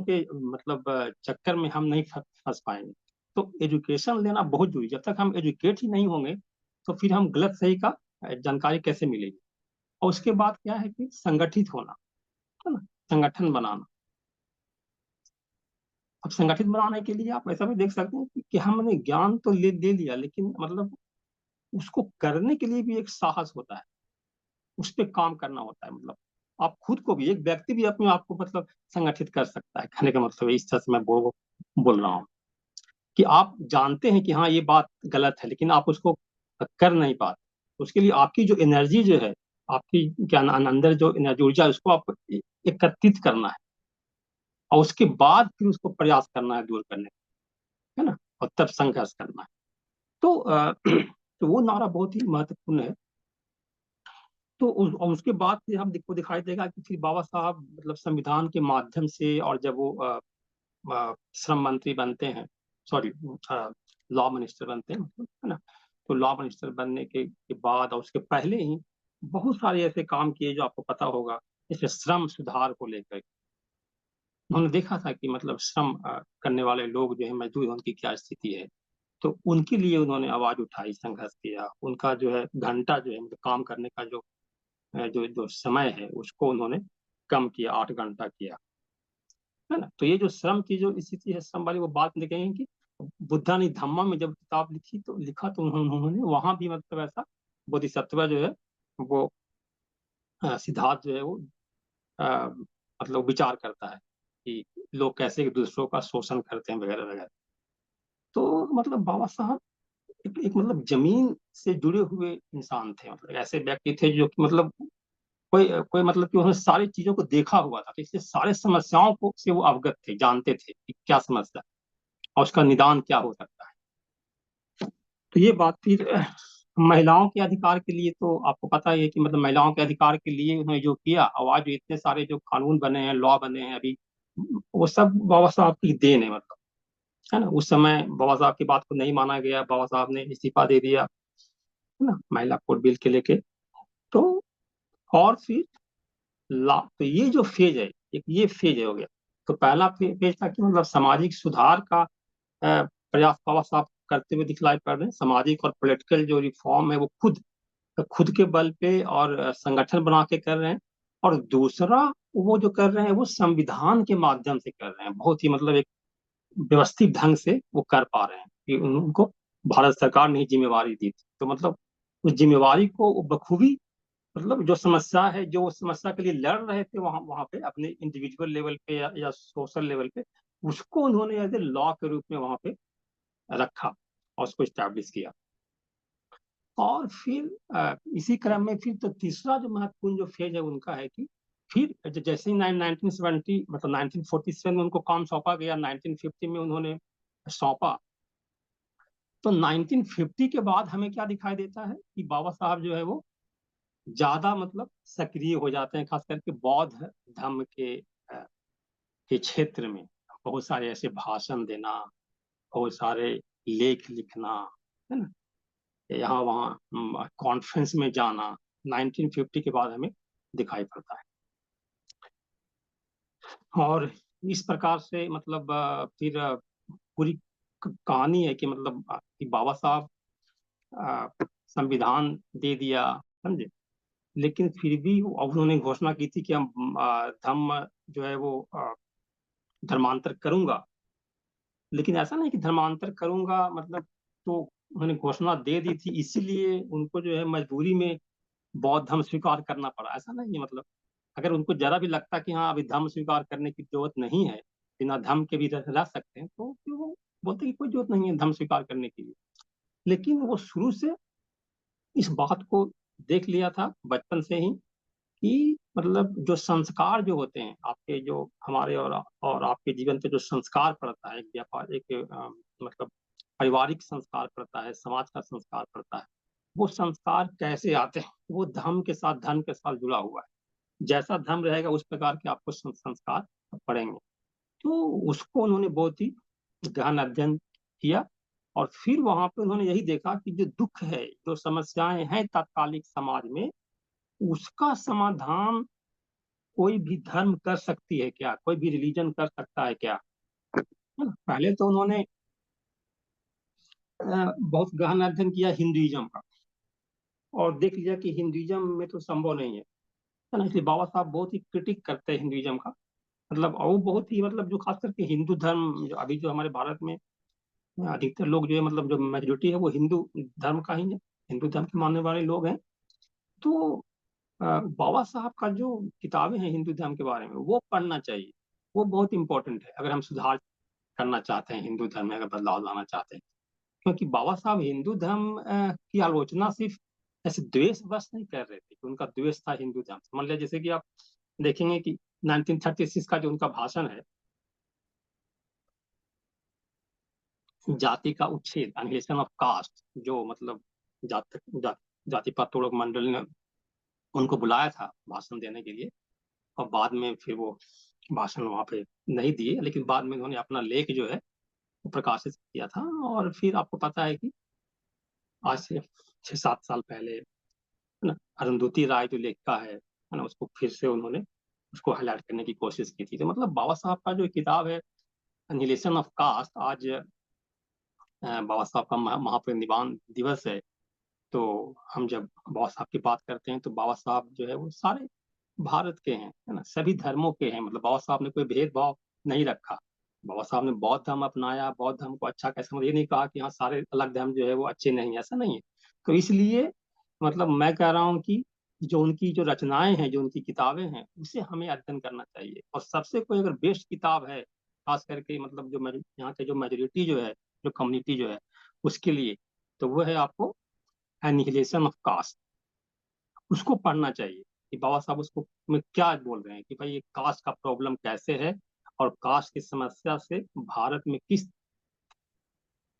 के मतलब चक्कर में हम नहीं फंस पाएंगे। तो एजुकेशन लेना बहुत जरूरी। जब तक हम एजुकेट ही नहीं होंगे तो फिर हम गलत सही का जानकारी कैसे मिलेगी। और उसके बाद क्या है कि संगठित होना, है ना, संगठन बनाना। अब संगठित बनाने के लिए आप ऐसा भी देख सकते हैं कि हमने ज्ञान तो ले लिया, लेकिन मतलब उसको करने के लिए भी एक साहस होता है, उस पे काम करना होता है। मतलब आप खुद को भी, एक व्यक्ति भी अपने आप को मतलब संगठित कर सकता है। कहने का मतलब इस तरह से मैं बोल रहा हूँ कि आप जानते हैं कि हाँ ये बात गलत है, लेकिन आप उसको कर नहीं पाते। उसके लिए आपकी जो एनर्जी जो है, आपकी क्या अंदर जो एनर्जी ऊर्जा है, उसको आप एकत्रित करना है, और उसके बाद फिर उसको प्रयास करना है दूर करने का, है ना, और तब संघर्ष करना है। तो तो वो नारा बहुत ही महत्वपूर्ण है। तो और उसके बाद फिर हम को दिखाई देगा कि फिर बाबा साहब मतलब संविधान के माध्यम से, और जब वो श्रम मंत्री बनते हैं, सॉरी लॉ मिनिस्टर बनते हैं, मतलब, है ना, तो लॉ मिनिस्टर बनने के बाद और उसके पहले ही बहुत सारे ऐसे काम किए जो आपको पता होगा, जैसे श्रम सुधार को लेकर उन्होंने देखा था कि मतलब श्रम करने वाले लोग जो है, मजदूर, उनकी क्या स्थिति है। तो उनके लिए उन्होंने आवाज उठाई, संघर्ष किया, उनका जो है घंटा जो है, मतलब काम करने का जो जो समय है उसको उन्होंने कम किया, 8 घंटा किया, है ना। तो ये जो श्रम की जो स्थिति है, श्रम वाली, वो बात देखेंगे कि बुद्धा ने धम्मा में जब किताब लिखी तो लिखा, तो उन्होंने वहां भी मतलब ऐसा बोधिसत्व जो है वो सिद्धार्थ जो है वो अ, मतलब विचार करता है कि लोग कैसे एक दूसरों का शोषण करते हैं, वगैरह वगैरह। तो मतलब बाबा साहब एक मतलब जमीन से जुड़े हुए इंसान थे, मतलब ऐसे व्यक्ति थे जो कि मतलब कोई कोई मतलब कि उन्होंने सारी चीजों को देखा हुआ था, तो इसलिए सारे समस्याओं को से वो अवगत थे, जानते थे कि क्या समस्या और उसका निदान क्या हो सकता है। तो ये बात फिर महिलाओं के अधिकार के लिए, तो आपको पता ही है कि मतलब महिलाओं के अधिकार के लिए उन्होंने जो किया, और आज जो इतने सारे जो कानून बने हैं, लॉ बने हैं अभी, वो सब बाबा साहब की देन है, मतलब, है ना। उस समय बाबा साहब की बात को नहीं माना गया, बाबा साहब ने इस्तीफा दे दिया, है ना, महिला कोड बिल के लेके। तो और फिर तो ये जो फेज है, एक ये फेज हो गया। तो पहला फेज था कि मतलब सामाजिक सुधार का प्रयास बाबा साहब करते हुए दिखलाई पड़ रहे हैं। सामाजिक और पॉलिटिकल जो रिफॉर्म है वो खुद खुद के बल पे और संगठन बना के कर रहे हैं। और दूसरा, वो जो कर रहे हैं वो संविधान के माध्यम से कर रहे हैं, बहुत ही मतलब एक व्यवस्थित ढंग से वो कर पा रहे हैं कि उनको भारत सरकार ने ही जिम्मेवारी दी थी। तो मतलब उस जिम्मेवारी को वो बखूबी, मतलब जो समस्या है, जो उस समस्या के लिए लड़ रहे थे वहां वहां पे अपने इंडिविजुअल लेवल पे या सोशल लेवल पे, उसको उन्होंने एज ए लॉ के रूप में वहां पे रखा और उसको स्टैब्लिश किया। और फिर इसी क्रम में फिर तो तीसरा जो महत्वपूर्ण जो फेज है उनका है कि फिर जैसे ही 1970 मतलब 1947 में उनको काम सौंपा गया, 1950 में उन्होंने सौंपा। तो 1950 के बाद हमें क्या दिखाई देता है कि बाबा साहब जो है वो ज्यादा मतलब सक्रिय हो जाते हैं, खास करके बौद्ध धर्म के क्षेत्र में। बहुत सारे ऐसे भाषण देना, बहुत सारे लेख लिखना, है ना, यहाँ वहाँ कॉन्फ्रेंस में जाना, 1950 के बाद हमें दिखाई पड़ता है। और इस प्रकार से मतलब फिर पूरी कहानी है कि मतलब कि बाबा साहब संविधान दे दिया, समझे, लेकिन फिर भी उन्होंने घोषणा की थी कि हम धम्म जो है वो धर्मांतर करूंगा। लेकिन ऐसा नहीं कि धर्मांतर करूंगा मतलब, तो उन्होंने घोषणा दे दी थी, इसीलिए उनको जो है मजबूरी में बौद्ध धर्म स्वीकार करना पड़ा, ऐसा नहीं है। मतलब अगर उनको जरा भी लगता कि हाँ अभी धर्म स्वीकार करने की जरूरत नहीं है, बिना धर्म के भी रह सकते हैं, तो फिर वो बोलते कि कोई जरूरत नहीं है धर्म स्वीकार करने की। लेकिन वो शुरू से इस बात को देख लिया था बचपन से ही कि मतलब जो संस्कार जो होते हैं आपके, जो हमारे और आपके जीवन पे जो संस्कार पड़ता है, एक व्यापार, एक मतलब पारिवारिक संस्कार पड़ता है, समाज का संस्कार पड़ता है, वो संस्कार कैसे आते हैं, वो धर्म के साथ, धर्म के साथ जुड़ा हुआ है। जैसा धर्म रहेगा उस प्रकार के आपको संस्कार पड़ेंगे। तो उसको उन्होंने बहुत ही गहन अध्ययन किया। और फिर वहां पे उन्होंने यही देखा कि जो दुख है, जो समस्याएं हैं तात्कालिक समाज में, उसका समाधान कोई भी धर्म कर सकती है क्या, कोई भी रिलीजन कर सकता है क्या, है ना। पहले तो उन्होंने बहुत गहन अध्ययन किया हिंदुइज्म का, और देख लिया कि हिंदुइज्म में तो संभव नहीं है ना, इसलिए बाबा साहब बहुत ही क्रिटिक करते हैं हिंदुइज्म का। मतलब और बहुत ही मतलब जो खास करके हिंदू धर्म जो अभी जो हमारे भारत में अधिकतर लोग जो है मतलब जो मेजोरिटी है वो हिंदू धर्म का ही है, हिंदू धर्म के मानने वाले लोग हैं। तो बाबा साहब का जो किताबें हैं हिंदू धर्म के बारे में वो पढ़ना चाहिए। वो बहुत इंपॉर्टेंट है अगर हम सुधार करना चाहते हैं, हिंदू धर्म में अगर बदलाव लाना चाहते हैं। क्योंकि बाबा साहब हिंदू धर्म की आलोचना सिर्फ ऐसे द्वेष बस नहीं कर रहे थे कि उनका द्वेष था हिंदू धर्म से। मान लिया जैसे कि आप देखेंगे कि 1936 का जो उनका भाषण है, जाति का उच्छेद, अनिहिलेशन ऑफ कास्ट, जो मतलब जात, जात, जाति पातोड़क मंडल ने उनको बुलाया था भाषण देने के लिए, और बाद में फिर वो भाषण वहां पे नहीं दिए, लेकिन बाद में उन्होंने अपना लेख जो है वो प्रकाशित किया था। और फिर आपको पता है कि आज से 6-7 साल पहले है ना, अरुंधति राय जो लेखिका है ना, उसको फिर से उन्होंने उसको हाईलाइट करने की कोशिश की थी। तो मतलब बाबा साहब का जो किताब है एनिहिलेशन ऑफ कास्ट, आज बाबा साहब का महापरिनिर्वाण दिवस है। तो हम जब बाबा साहब की बात करते हैं तो बाबा साहब जो है वो सारे भारत के हैं, है ना, सभी धर्मों के हैं। मतलब बाबा साहब ने कोई भेदभाव नहीं रखा। बाबा साहब ने बौद्ध धर्म अपनाया, बौद्ध धर्म को अच्छा कैसे, मतलब ये नहीं कहा कि हाँ सारे अलग धर्म जो है वो अच्छे नहीं है, ऐसा नहीं है। तो इसलिए मतलब मैं कह रहा हूँ कि जो उनकी जो रचनाएं हैं, जो उनकी किताबें हैं, उसे हमें अध्ययन करना चाहिए। और सबसे कोई अगर बेस्ट किताब है, खास करके मतलब जो यहाँ के जो मेजोरिटी जो है, जो कम्युनिटी जो है, उसके लिए, तो वो है आपको एनिहिलेशन ऑफ कास्ट। उसको पढ़ना चाहिए कि बाबा साहब उसको में क्या बोल रहे हैं कि भाई ये कास्ट का प्रॉब्लम कैसे है, और कास्ट की समस्या से भारत में किस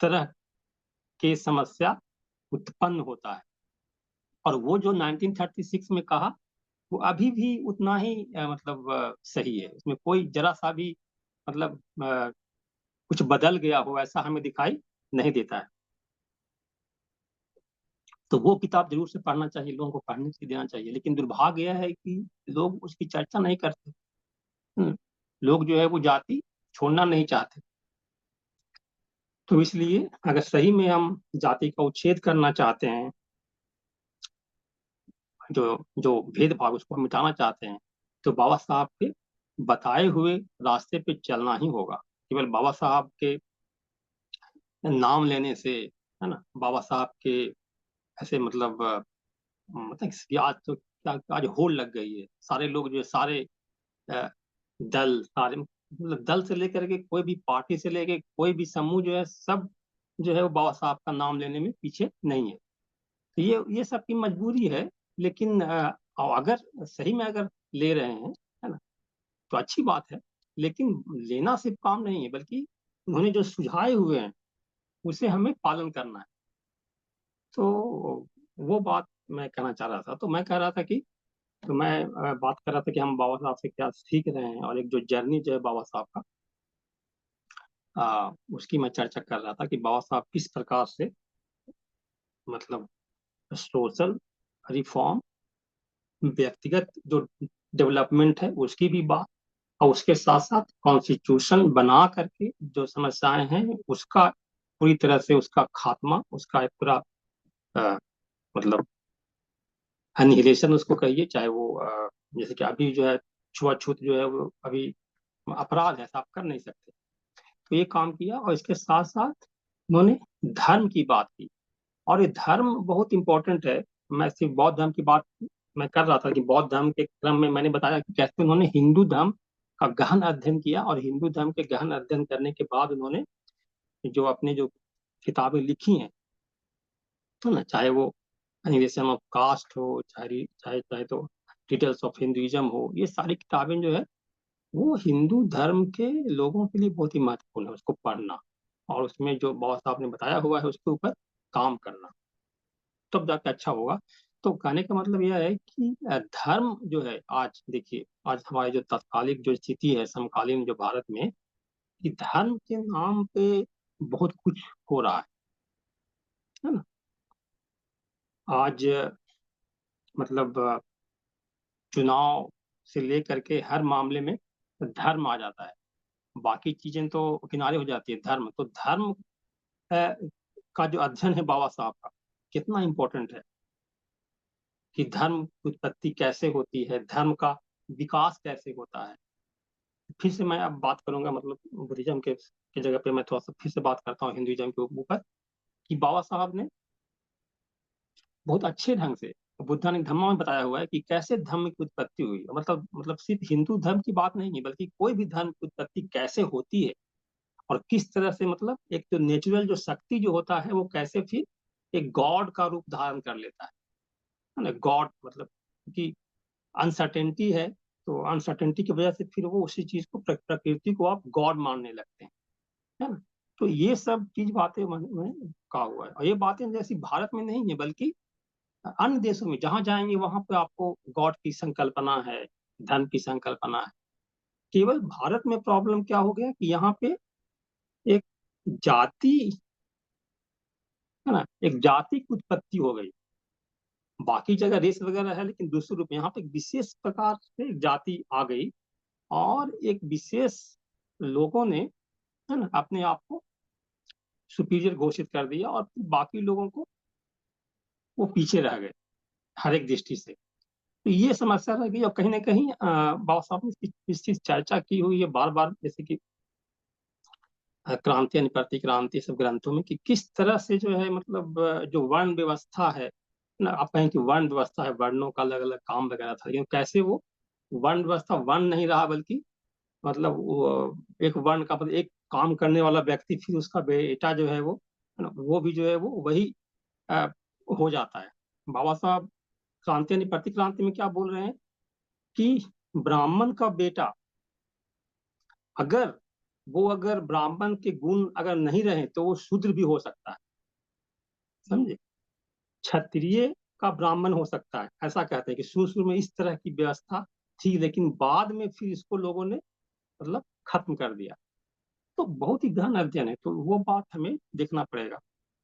तरह के समस्या उत्पन्न होता है। और वो जो 1936 में कहा वो अभी भी उतना ही मतलब सही है। उसमें कोई जरा सा भी मतलब कुछ बदल गया हो ऐसा हमें दिखाई नहीं देता है। तो वो किताब जरूर से पढ़ना चाहिए, लोगों को पढ़ने के लिए देना चाहिए। लेकिन दुर्भाग्य यह है कि लोग उसकी चर्चा नहीं करते। लोग जो है वो जाति छोड़ना नहीं चाहते। तो इसलिए अगर सही में हम जाति का उच्छेद करना चाहते हैं, जो जो भेदभाव उसको मिटाना चाहते हैं, तो बाबा साहब के बताए हुए रास्ते पे चलना ही होगा। केवल बाबा साहब के नाम लेने से, है ना, बाबा साहब के ऐसे मतलब मतलब कि आज तो क्या आज होड़ लग गई है। सारे लोग जो है, सारे अ, दल, सारे मतलब दल से लेकर के कोई भी पार्टी से लेकर कोई भी समूह जो है, सब जो है वो बाबा साहब का नाम लेने में पीछे नहीं है। तो ये सबकी मजबूरी है। लेकिन और अगर सही में अगर ले रहे हैं, है ना, तो अच्छी बात है। लेकिन लेना सिर्फ काम नहीं है, बल्कि उन्होंने जो सुझाए हुए हैं उसे हमें पालन करना है। तो वो बात मैं कहना चाह रहा था। तो मैं कह रहा था कि तो मैं बात कर रहा था कि हम बाबा साहब से क्या सीख रहे हैं, और एक जो जर्नी जो है बाबा साहब का, उसकी मैं चर्चा कर रहा था कि बाबा साहब किस प्रकार से मतलब सोशल रिफॉर्म, व्यक्तिगत जो डेवलपमेंट है उसकी भी बात, और उसके साथ साथ कॉन्स्टिट्यूशन बना करके जो समस्याएं हैं उसका पूरी तरह से उसका खात्मा, उसका एक पूरा अ, मतलब एनिहिलेशन उसको कहिए, चाहे वो जैसे कि अभी जो है छुआछूत जो है वो अभी अपराध है, ऐसा आप कर नहीं सकते। तो ये काम किया, और इसके साथ साथ उन्होंने धर्म की बात की। और ये धर्म बहुत इंपॉर्टेंट है। मैं सिर्फ बौद्ध धर्म की बात मैं कर रहा था कि बौद्ध धर्म के क्रम में मैंने बताया कि कैसे उन्होंने हिंदू धर्म का गहन अध्ययन किया, और हिंदू धर्म के गहन अध्ययन करने के बाद उन्होंने जो अपने जो किताबें लिखी हैं, तो ना, चाहे वो एनिमेशन ऑफ कास्ट हो, चाहे चाहे चाहे तो डिटेल्स ऑफ हिंदुइज्म हो, ये सारी किताबें जो है वो हिंदू धर्म के लोगों के लिए बहुत ही महत्वपूर्ण है उसको पढ़ना, और उसमें जो बाबा साहब ने बताया हुआ है उसके ऊपर काम करना, तब जाके अच्छा होगा। तो कहने का मतलब यह है कि धर्म जो है, आज देखिए, आज हमारी जो तत्कालिक जो स्थिति है समकालीन जो भारत में, कि धर्म के नाम पे बहुत कुछ हो रहा है ना। आज मतलब चुनाव से लेकर के हर मामले में धर्म आ जाता है, बाकी चीजें तो किनारे हो जाती है। धर्म तो धर्म का जो अध्ययन है बाबा साहब का, कितना इम्पोर्टेंट है कि धर्म की उत्पत्ति कैसे होती है, धर्म का विकास कैसे होता है, फिर से मैं अब बात करूंगा, मतलब बुद्धिज्म के जगह पे मैं थोड़ा सा फिर से बात करता हूँ हिंदुइज्म के ऊपर, कि बाबा साहब ने बहुत अच्छे ढंग से बुद्धा ने धम्मा में बताया हुआ है कि कैसे धर्म की उत्पत्ति हुई। मतलब सिर्फ हिंदू धर्म की बात नहीं है, बल्कि कोई भी धर्म की उत्पत्ति कैसे होती है और किस तरह से, मतलब एक जो नेचुरल जो शक्ति जो होता है वो कैसे फिर एक गॉड का रूप धारण कर लेता है ना। गॉड मतलब कि अनसर्टेनिटी है, तो अनसर्टेनिटी की वजह से फिर वो उसी चीज को प्रकृति को आप गॉड मानने लगते हैं, है ना। तो ये सब चीज बातें में कहा हुआ है, और ये बातें जैसी भारत में नहीं है, बल्कि अन्य देशों में जहां जाएंगे वहां पे आपको गॉड की संकल्पना है, धर्म की संकल्पना है। केवल भारत में प्रॉब्लम क्या हो गया कि यहाँ पे एक जाति, है ना, एक जाति की उत्पत्ति हो गई। बाकी जगह रेस वगैरह है, लेकिन दूसरे रूप में यहाँ पे एक विशेष प्रकार से एक जाति आ गई, और एक विशेष लोगों ने, है ना, अपने आप को सुपीरियर घोषित कर दिया, और बाकी लोगों को वो पीछे रह गए हर एक दृष्टि से। तो ये समस्या रह गई, और कहीं ना कहीं बाबा साहब ने इस चीज चर्चा की हुई है बार बार, जैसे कि क्रांति यानी प्रतिक्रांति सब ग्रंथों में, कि किस तरह से जो है, मतलब जो वर्ण व्यवस्था है ना, आप कहें कि वर्ण व्यवस्था है, वर्णों का अलग अलग काम वगैरह था, लेकिन कैसे वो वर्ण व्यवस्था वर्ण नहीं रहा, बल्कि मतलब एक वर्ण का मतलब एक काम करने वाला व्यक्ति, फिर उसका बेटा जो है वो, है ना, वो भी जो है वो वही अ, हो जाता है। बाबा साहब क्रांति यानी प्रतिक्रांति में क्या बोल रहे हैं कि ब्राह्मण का बेटा, अगर अगर ब्राह्मण के गुण अगर नहीं रहे तो वो शूद्र भी हो सकता है, समझे। क्षत्रिय का ब्राह्मण हो सकता है, ऐसा कहते हैं कि शुरू शुरू में इस तरह की व्यवस्था थी, लेकिन बाद में फिर इसको लोगों ने मतलब खत्म कर दिया। तो बहुत ही गहन अध्ययन है, तो वो बात हमें देखना पड़ेगा।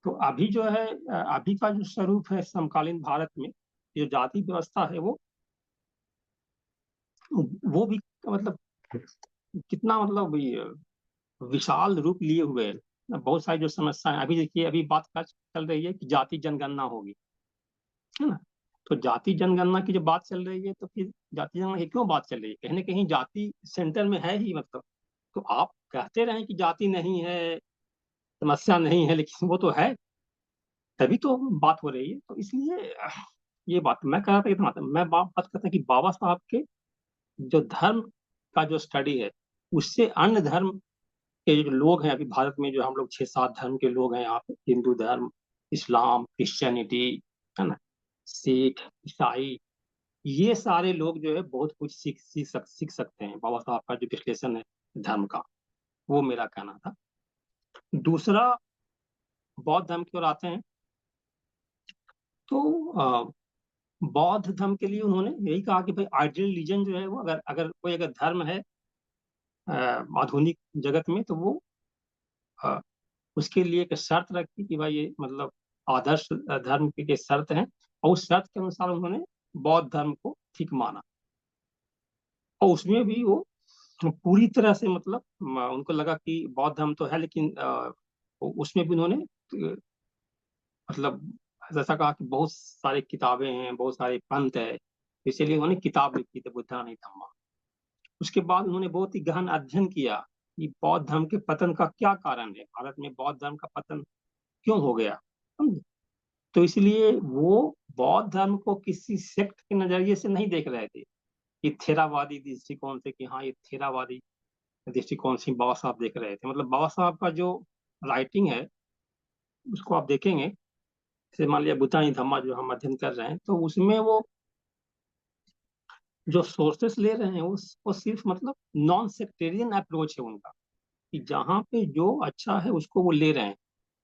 तो अभी जो है, अभी का जो स्वरूप है समकालीन भारत में, जो जाति व्यवस्था है वो भी मतलब कितना, मतलब ये विशाल रूप लिए हुए है। बहुत सारी जो समस्याएं, अभी देखिए अभी बात क्या चल रही है कि जाति जनगणना होगी, है ना। तो जाति जनगणना की जो बात चल रही है, तो फिर जाति जनगणना की क्यों बात चल रही है, कहीं ना कहीं जाति सेंटर में है ही, मतलब। तो आप कहते रहे कि जाति नहीं है, समस्या नहीं है, लेकिन वो तो है, तभी तो बात हो रही है। तो इसलिए ये बात मैं कह रहा था, इतना मैं बात करता कि बाबा साहब के जो धर्म का जो स्टडी है, उससे अन्य धर्म के जो लोग हैं अभी भारत में, जो हम लोग 6-7 धर्म के लोग हैं यहाँ पे, हिंदू धर्म, इस्लाम, क्रिश्चियनिटी, है ना, सिख, ईसाई, ये सारे लोग जो है बहुत कुछ सीख सकते हैं बाबा साहब का जो विश्लेषण है धर्म का। वो मेरा कहना था। दूसरा, बौद्ध धर्म की ओर आते हैं, तो बौद्ध धर्म के लिए उन्होंने यही कहा कि भाई आइडियल रिलीजन जो है वो, अगर अगर कोई अगर धर्म है आधुनिक जगत में, तो वो अ, उसके लिए एक शर्त रखी कि भाई ये मतलब आदर्श धर्म के शर्त हैं, और उस शर्त के अनुसार उन्होंने बौद्ध धर्म को ठीक माना। और उसमें भी वो पूरी तरह से, मतलब उनको लगा कि बौद्ध धर्म तो है, लेकिन उसमें भी उन्होंने मतलब जैसा कहा कि बहुत सारी किताबें हैं, बहुत सारे पंथ है, इसीलिए उन्होंने किताब लिखी थी बुद्धा नहीं धम्मा। उसके बाद उन्होंने बहुत ही गहन अध्ययन किया कि बौद्ध धर्म के पतन का क्या कारण है, भारत में बौद्ध धर्म का पतन क्यों हो गया, समझे? तो इसलिए वो बौद्ध धर्म को किसी सेक्ट के नजरिए से नहीं देख रहे थे, कि थेरावादी दृष्टिकोण से, कि हाँ ये थेरावादी दृष्टिकोण से बाबा साहब देख रहे थे। मतलब बाबा साहब का जो राइटिंग है उसको आप देखेंगे, जैसे मान लिया बुद्धा नहीं धम्मा जो हम अध्ययन कर रहे हैं, तो उसमें वो जो सोर्सेस ले रहे हैं वो सिर्फ मतलब नॉन सेक्टेरियन अप्रोच है उनका, कि जहाँ पे जो अच्छा है उसको वो ले रहे हैं,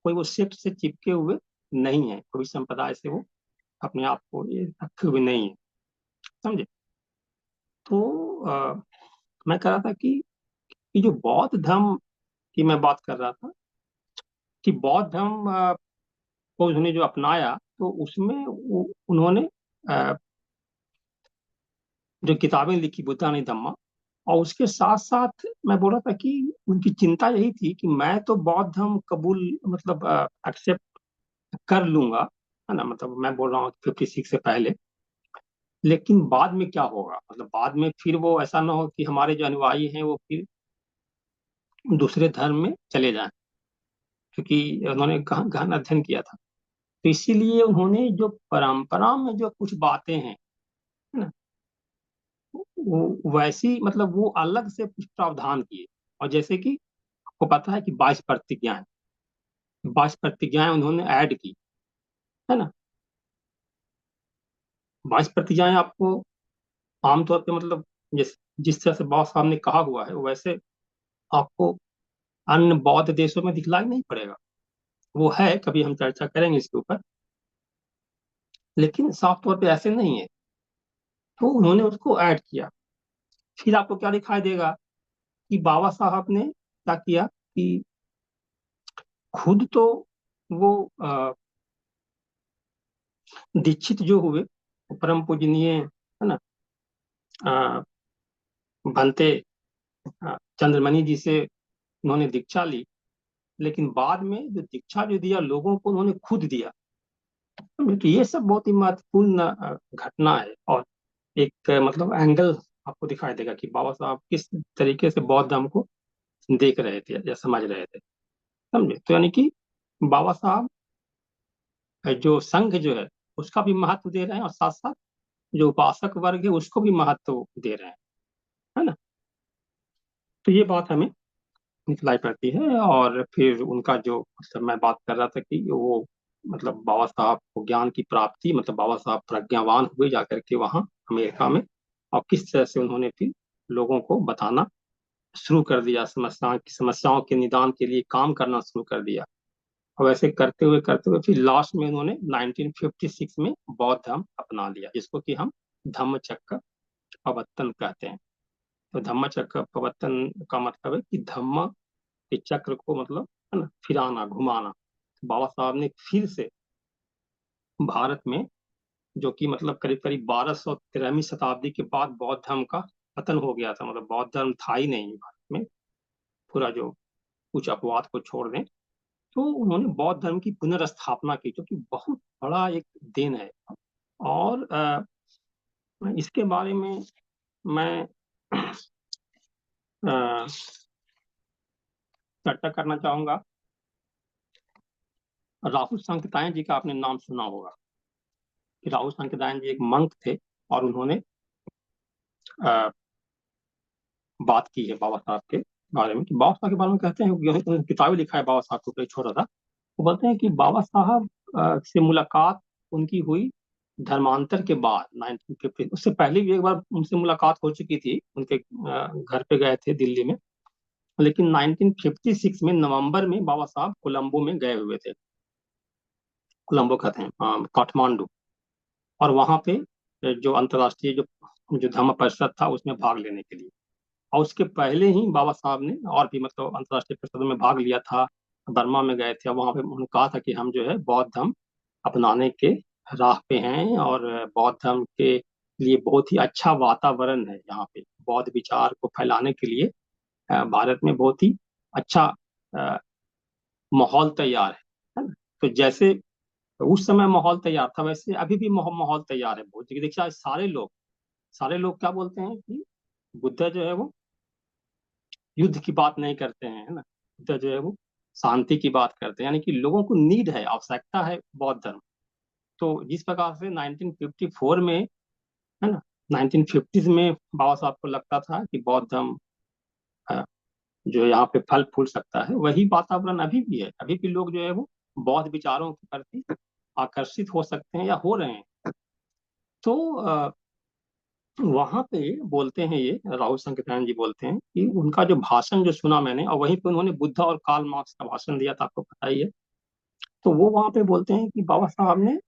कोई वो सेक्ट से चिपके हुए नहीं है, कोई संप्रदाय से वो अपने आप को ये रखे हुए नहीं है, समझे। तो मैं कह रहा था कि जो बौद्ध धर्म की मैं बात कर रहा था, कि बौद्ध धर्म को उन्होंने जो अपनाया, तो उसमें उन्होंने अ, जो किताबें लिखी बुद्धा ने धम्मा, और उसके साथ साथ मैं बोल रहा था कि उनकी चिंता यही थी कि मैं तो बौद्ध धर्म कबूल, मतलब एक्सेप्ट कर लूंगा, है ना, मतलब मैं बोल रहा हूँ 56 से पहले, लेकिन बाद में क्या होगा, मतलब बाद में फिर वो ऐसा ना हो कि हमारे जो अनुयायी हैं वो फिर दूसरे धर्म में चले जाएं, क्योंकि उन्होंने गहन गहन अध्ययन किया था। तो इसीलिए उन्होंने जो परंपरा में जो कुछ बातें हैं, है ना, वो वैसी, मतलब वो अलग से कुछ प्रावधान किए। और जैसे कि आपको पता है कि 22 प्रतिज्ञाएं उन्होंने ऐड की, है ना। 22 प्रतिज्ञाएं आपको आमतौर पे, मतलब जिस जिस तरह से बाबा साहब ने कहा हुआ है वैसे आपको अन्य बौद्ध देशों में दिखलाई नहीं पड़ेगा। वो है, कभी हम चर्चा करेंगे इसके ऊपर, लेकिन साफ तौर पे ऐसे नहीं है। तो उन्होंने उसको ऐड किया। फिर आपको क्या दिखाई देगा कि बाबा साहब ने क्या किया कि खुद तो वो दीक्षित जो हुए, वो परम पूजनीय, है ना, अ, भंते चंद्रमणि जी से उन्होंने दीक्षा ली। लेकिन बाद में जो दीक्षा जो दिया लोगों को, उन्होंने खुद दिया। तो ये सब बहुत ही महत्वपूर्ण घटना है। और एक मतलब एंगल आपको दिखाई देगा कि बाबा साहब किस तरीके से बौद्ध धर्म को देख रहे थे या समझ रहे थे, समझे। तो यानी कि बाबा साहब जो संघ जो है उसका भी महत्व दे रहे हैं, और साथ साथ जो उपासक वर्ग है उसको भी महत्व दे रहे हैं, है ना। तो ये बात हमें निकलाई पड़ती है। और फिर उनका जो, मतलब मैं बात कर रहा था कि वो, मतलब बाबा साहब को ज्ञान की प्राप्ति, मतलब बाबा साहब प्रज्ञावान हुए जाकर के वहाँ अमेरिका में, और किस तरह से उन्होंने फिर लोगों को बताना शुरू कर दिया, समस्याओं के निदान के लिए काम करना शुरू कर दिया। और वैसे करते हुए फिर लास्ट में उन्होंने 1956 में बौद्ध धर्म अपना लिया, जिसको कि हम धम्मचक्र प्रवर्तन कहते हैं। तो धम्मचक्र प्रवर्तन का मतलब है कि धम्म के चक्र को, मतलब, है ना, फिराना, घुमाना। बाबा साहब ने फिर से भारत में, जो कि मतलब करीब करीब 1213वीं शताब्दी के बाद बौद्ध धर्म का पतन हो गया था, मतलब बौद्ध धर्म था ही नहीं भारत में, पूरा जो कुछ अपवाद को छोड़ दें, तो उन्होंने बौद्ध धर्म की पुनर्स्थापना की, जो कि बहुत बड़ा एक देन है। और इसके बारे में मैं अ, चर्चा करना चाहूंगा। राहुल सांकृत्यायन जी का आपने नाम सुना होगा, कि राहुल सांकृत्यायन जी एक मंक थे, और उन्होंने अ, बात की है बाबा साहब के बारे में। कि बाबा साहब के बारे में कहते हैं, उन्होंने किताबें लिखा है बाबा साहब को, कोई छोटा था। वो बोलते हैं कि बाबा साहब से मुलाकात उनकी हुई धर्मांतर के बाद 1950। उससे पहले भी एक बार उनसे मुलाकात हो चुकी थी, उनके घर पे गए थे दिल्ली में। लेकिन 1956 में नवंबर में बाबा साहब कोलंबो में गए हुए थे। कोलंबो कहते हैं, काठमांडू। और वहां पे जो अंतर्राष्ट्रीय जो जो धम्म परिषद था उसमें भाग लेने के लिए। और उसके पहले ही बाबा साहब ने और भी, मतलब, अंतर्राष्ट्रीय परिषदों में भाग लिया था। बर्मा में गए थे, वहां पे उन्होंने कहा था कि हम जो है बौद्ध धर्म अपनाने के राह पे हैं, और बौद्ध धर्म के लिए बहुत ही अच्छा वातावरण है यहाँ पे, बौद्ध विचार को फैलाने के लिए भारत में बहुत ही अच्छा अ, माहौल तैयार है ना। तो जैसे उस समय माहौल तैयार था, वैसे अभी भी माहौल तैयार है बहुत। देखिए आज सारे लोग क्या बोलते हैं कि बुद्ध जो है वो युद्ध की बात नहीं करते हैं, है ना। बुद्ध जो है वो शांति की बात करते हैं, यानी कि लोगों को नीड है, आवश्यकता है बौद्ध धर्म। तो जिस प्रकार से 1954 में, है ना, 1950 में बाबा साहब को लगता था कि बौद्ध धर्म अ, जो है यहाँ पे फल फूल सकता है, वही वातावरण अभी भी है। अभी भी लोग जो है वो बौद्ध विचारों के प्रति आकर्षित हो सकते हैं या हो रहे हैं। तो वहां पे बोलते हैं, ये राहुल संकृत्यायन जी बोलते हैं कि उनका जो भाषण जो सुना मैंने, और वहीं पे उन्होंने बुद्धा और कार्ल मार्क्स का भाषण दिया था, आपको पता ही है। तो वो वहां पे बोलते हैं कि बाबा साहब ने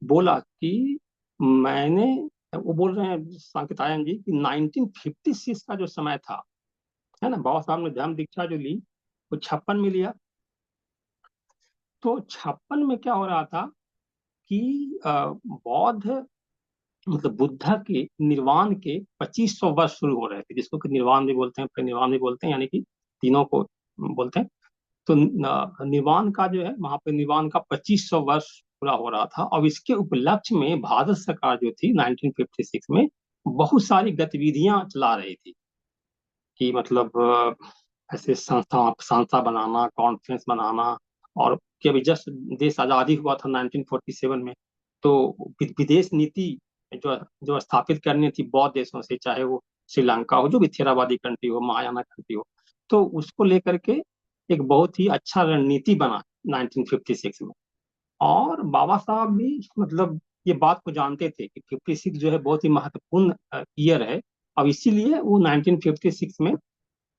बोला कि मैंने, वो बोल रहे हैं संकृत्यायन जी कि 1956 का जो समय था, है ना, बाबा साहब ने धर्म दीक्षा जो ली वो 56 में लिया। तो 56 में क्या हो रहा था कि बौद्ध, मतलब बुद्धा के निर्वाण के 2500 वर्ष शुरू हो रहे थे, जिसको कि निर्वाण भी बोलते हैं, परिनिर्वाण भी बोलते हैं, यानी कि तीनों को बोलते हैं। तो निर्वाण का जो है, वहां पे निर्वाण का 2500 वर्ष पूरा हो रहा था, और इसके उपलक्ष्य में भारत सरकार जो थी 1956 में बहुत सारी गतिविधियां चला रही थी कि मतलब ऐसे संस्था बनाना, कॉन्फ्रेंस बनाना, और कि अभी जस्ट देश आजादी हुआ था 1947 में, तो विदेश नीति जो जो स्थापित करनी थी बौद्ध देशों से, चाहे वो श्रीलंका हो, जो भी थेरावादी कंट्री हो, महायाना कंट्री हो, तो उसको लेकर के एक बहुत ही अच्छा रणनीति बना 1956 में। और बाबा साहब भी मतलब ये बात को जानते थे कि 56 जो है बहुत ही महत्वपूर्ण ईयर है, और इसीलिए वो 1956 में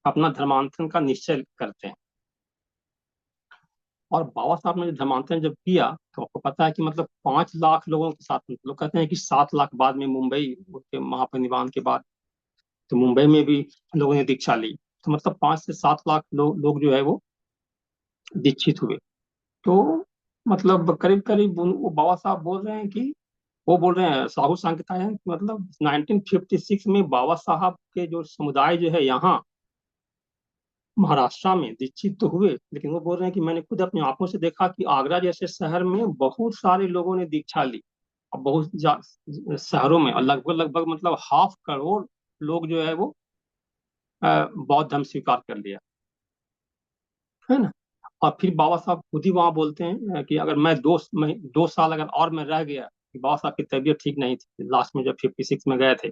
अपना धर्मांतरण का निश्चय करते हैं। और बाबा साहब ने जो धर्मांतरण जब किया, तो आपको पता है कि मतलब 5 लाख लोगों के साथ, लोग कहते हैं कि 7 लाख बाद में मुंबई के महापरिनिर्वाण के बाद, तो मुंबई में भी लोगों ने दीक्षा ली, तो मतलब 5 से 7 लाख लोग जो है वो दीक्षित हुए। तो मतलब करीब करीब वो बाबा साहब बोल रहे हैं कि वो बोल रहे हैं, साहू सांकृत्याय हैं कि मतलब 1956 में बाबा साहब के जो समुदाय जो है यहाँ महाराष्ट्र में दीक्षित तो हुए, लेकिन वो बोल रहे हैं कि मैंने खुद अपनी आंखों से देखा कि आगरा जैसे शहर में बहुत सारे लोगों ने दीक्षा ली, और शहरों में, और लगभग लगभग मतलब 500,000 लोग जो है वो बौद्ध धर्म स्वीकार कर लिया, है ना। और फिर बाबा साहब खुद ही वहां बोलते हैं कि अगर मैं 2 साल अगर और मैं रह गया, कि बाबा साहब की तबीयत ठीक नहीं थी लास्ट में जब 56 में गए थे,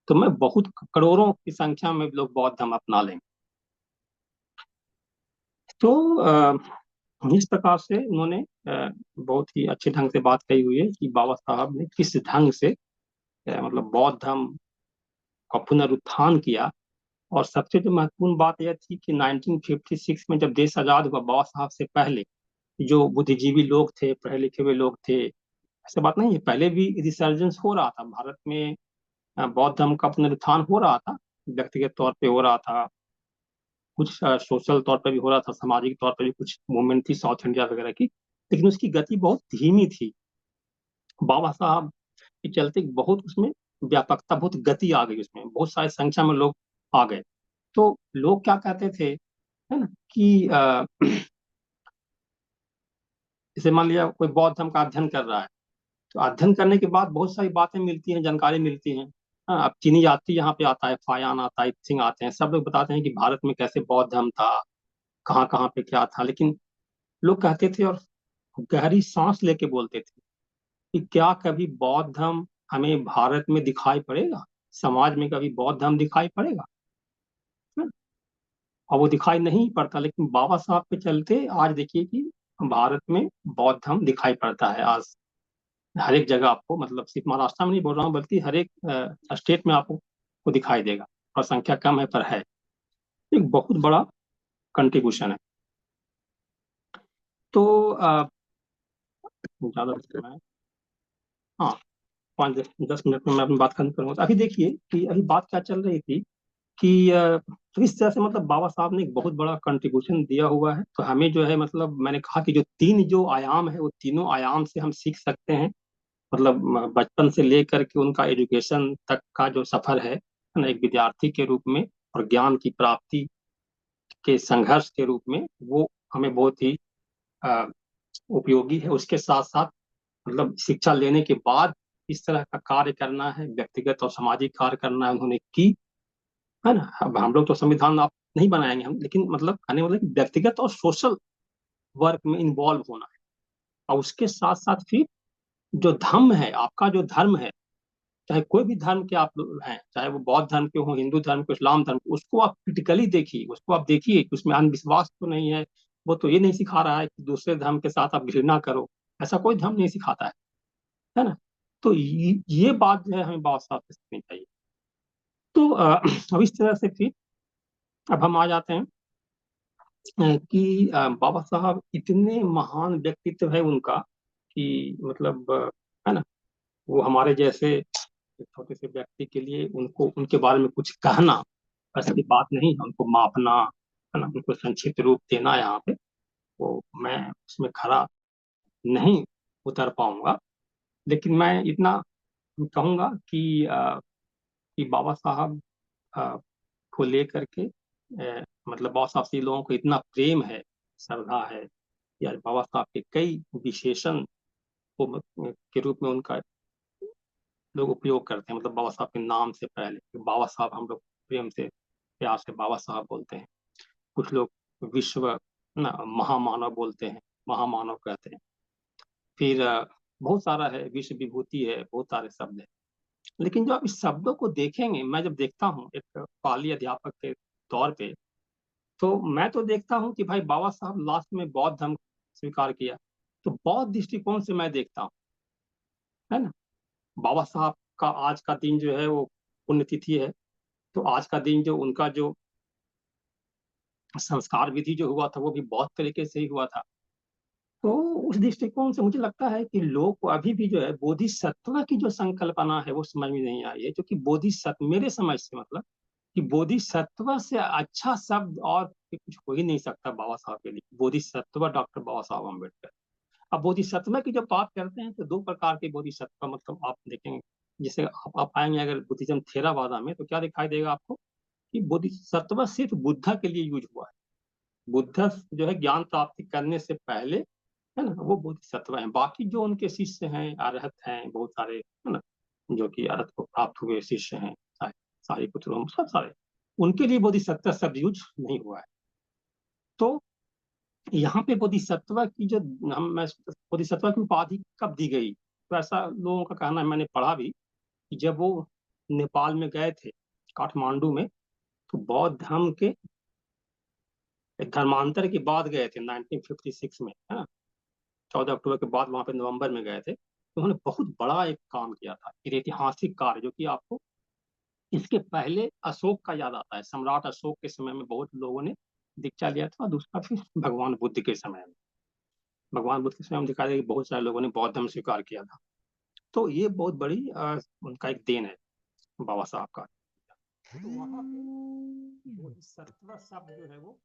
तो मैं बहुत करोड़ों की संख्या में लोग बौद्ध धर्म अपना लेंगे। तो इस प्रकार से उन्होंने बहुत ही अच्छे ढंग से बात कही हुई है कि बाबा साहब ने किस ढंग से मतलब बौद्ध धर्म का पुनरुत्थान किया। और सबसे जो महत्वपूर्ण बात यह थी कि 1956 में जब देश आजाद हुआ, बाबा साहब से पहले जो बुद्धिजीवी लोग थे, पढ़े लिखे हुए लोग थे, ऐसा बात नहीं है, पहले भी रिसर्जेंस हो रहा था भारत में, बौद्ध धर्म का पुनरुत्थान हो रहा था, व्यक्तिगत तौर पे हो रहा था, कुछ सोशल तौर पर भी हो रहा था, सामाजिक तौर पर भी कुछ मूवमेंट थी साउथ इंडिया वगैरह की, लेकिन उसकी गति बहुत धीमी थी। बाबा साहब के चलते बहुत उसमें व्यापकता, बहुत गति आ गई, उसमें बहुत सारी संख्या में लोग आ गए। तो लोग क्या कहते थे, है ना, कि जैसे मान लिया कोई बौद्ध धर्म का अध्ययन कर रहा है, तो अध्ययन करने के बाद बहुत सारी बातें मिलती हैं, जानकारी मिलती हैं। हाँ, अब चीनी यात्री यहाँ पे आता है, फायान आता है, सिंह आते हैं, सब लोग बताते हैं कि भारत में कैसे बौद्ध धर्म था, कहाँ कहाँ पे क्या था, लेकिन लोग कहते थे और गहरी सांस लेके बोलते थे कि क्या कभी बौद्ध धर्म हमें भारत में दिखाई पड़ेगा, समाज में कभी बौद्ध धर्म दिखाई पड़ेगा, है? और वो दिखाई नहीं पड़ता, लेकिन बाबा साहब के चलते आज देखिए कि भारत में बौद्ध धर्म दिखाई पड़ता है आज, हर एक जगह आपको, मतलब सिर्फ महाराष्ट्र में नहीं बोल रहा हूँ, बल्कि हर एक स्टेट में आपको को दिखाई देगा, और संख्या कम है पर है, एक बहुत बड़ा कंट्रीब्यूशन है। तो ज्यादा समय, हाँ, 5 10 10 मिनट में मैं अपनी बात खत्म करूंगा। तो अभी देखिए कि अभी बात क्या चल रही थी कि तो इस तरह से मतलब बाबा साहब ने एक बहुत बड़ा कंट्रीब्यूशन दिया हुआ है, तो हमें जो है मतलब मैंने कहा कि जो तीन जो आयाम है, वो तीनों आयाम से हम सीख सकते हैं, मतलब बचपन से लेकर के उनका एजुकेशन तक का जो सफर है ना, एक विद्यार्थी के रूप में और ज्ञान की प्राप्ति के संघर्ष के रूप में, वो हमें बहुत ही अ, उपयोगी है। उसके साथ साथ मतलब शिक्षा लेने के बाद इस तरह का कार्य करना है, व्यक्तिगत और सामाजिक कार्य करना है, उन्होंने की, है ना। अब हम लोग तो संविधान आप नहीं बनाएंगे हम, लेकिन मतलब कहने वाले कि व्यक्तिगत और सोशल वर्क में इन्वॉल्व होना है। और उसके साथ साथ फिर जो धर्म है, आपका जो धर्म है, चाहे कोई भी धर्म के आप लोग हैं, चाहे वो बौद्ध धर्म के हो, हिंदू धर्म के, इस्लाम धर्म के, उसको आप क्रिटिकली देखिए, उसको आप देखिए कि उसमें अंधविश्वास तो नहीं है, वो तो ये नहीं सिखा रहा है कि दूसरे धर्म के साथ आप घृणा करो, ऐसा कोई धर्म नहीं सिखाता है ना। तो ये बात जो है हमें बात साफ सीखनी चाहिए। तो अब इस तरह से फिर अब हम आ जाते हैं कि बाबा साहब इतने महान व्यक्तित्व है उनका कि मतलब है ना, वो हमारे जैसे एक छोटे से व्यक्ति के लिए उनको उनके बारे में कुछ कहना ऐसी बात नहीं है, उनको मापना, है ना, उनको संक्षिप्त रूप देना यहाँ पे, वो मैं उसमें खरा नहीं उतर पाऊंगा। लेकिन मैं इतना कहूंगा कि कि बाबा साहब अ, को लेकर के मतलब बाबा साहब से लोगों को इतना प्रेम है, श्रद्धा है, या बाबा साहब के कई विशेषण के रूप में उनका लोग उपयोग करते हैं, मतलब बाबा साहब के नाम से पहले बाबा साहब हम लोग प्रेम से प्यार से बाबा साहब बोलते हैं। कुछ लोग विश्व ना महामानव बोलते हैं, महामानव कहते हैं। फिर बहुत सारा है, विश्व विभूति है, बहुत सारे शब्द है। लेकिन जो आप इस शब्दों को देखेंगे, मैं जब देखता हूँ एक पाली अध्यापक के तौर पे, तो मैं तो देखता हूँ कि भाई बाबा साहब लास्ट में बौद्ध धर्म स्वीकार किया, तो बौद्ध दृष्टिकोण से मैं देखता हूँ, है ना। बाबा साहब का आज का दिन जो है वो पुण्यतिथि है, तो आज का दिन जो उनका जो संस्कार विधि जो हुआ था वो भी बौद्ध तरीके से ही हुआ था। तो उस दृष्टिकोण से मुझे लगता है कि लोग को अभी भी जो है बोधिसत्व की जो संकल्पना है वो समझ में नहीं आई है, क्योंकि बोधिसत्व मेरे समझ से मतलब कि बोधिसत्व से अच्छा शब्द और कुछ हो ही नहीं सकता बाबा साहब के लिए, बोधिसत्व डॉक्टर बाबा साहब अम्बेडकर। अब बोधिसत्व की जब बात करते हैं तो दो प्रकार के बोधिसत्व मतलब आप देखेंगे, जैसे आप आएंगे अगर बुद्धिज्म थेरावादा में, तो क्या दिखाई देगा आपको कि बोधिसत्व सिर्फ बुद्धा के लिए यूज हुआ है। बुद्ध जो है ज्ञान प्राप्ति करने से पहले, है ना, वो बोधिसत्व हैं। बाकी जो उनके शिष्य हैं, अरहत हैं, बहुत सारे, है ना, जो कि अरहत को प्राप्त हुए शिष्य हैं, सारी पुत्र सब सारे, उनके लिए बोधिसत्व शब्द यूज नहीं हुआ है। तो यहाँ पे बोधिसत्व की जो हम बोधिसत्व की उपाधि कब दी गई, तो ऐसा लोगों का कहना है, मैंने पढ़ा भी कि जब वो नेपाल में गए थे, काठमांडू में, तो बौद्ध धर्म के धर्मांतर के बाद गए थे 1956 में, है ना, 14 अक्टूबर के बाद वहां पे नवंबर में गए थे। तो उन्होंने बहुत बड़ा एक काम किया था, एक ऐतिहासिक कार्य, जो कि आपको इसके पहले अशोक का याद आता है। सम्राट अशोक के समय में बहुत लोगों ने दीक्षा लिया था, और दूसरा फिर भगवान बुद्ध के समय में, भगवान बुद्ध के समय में दिखा दिया कि बहुत सारे लोगों ने बौद्ध धर्म स्वीकार किया था। तो ये बहुत बड़ी उनका एक देन है बाबा साहब का। तो वहां पे बोधिसत्व शब्द जो है वो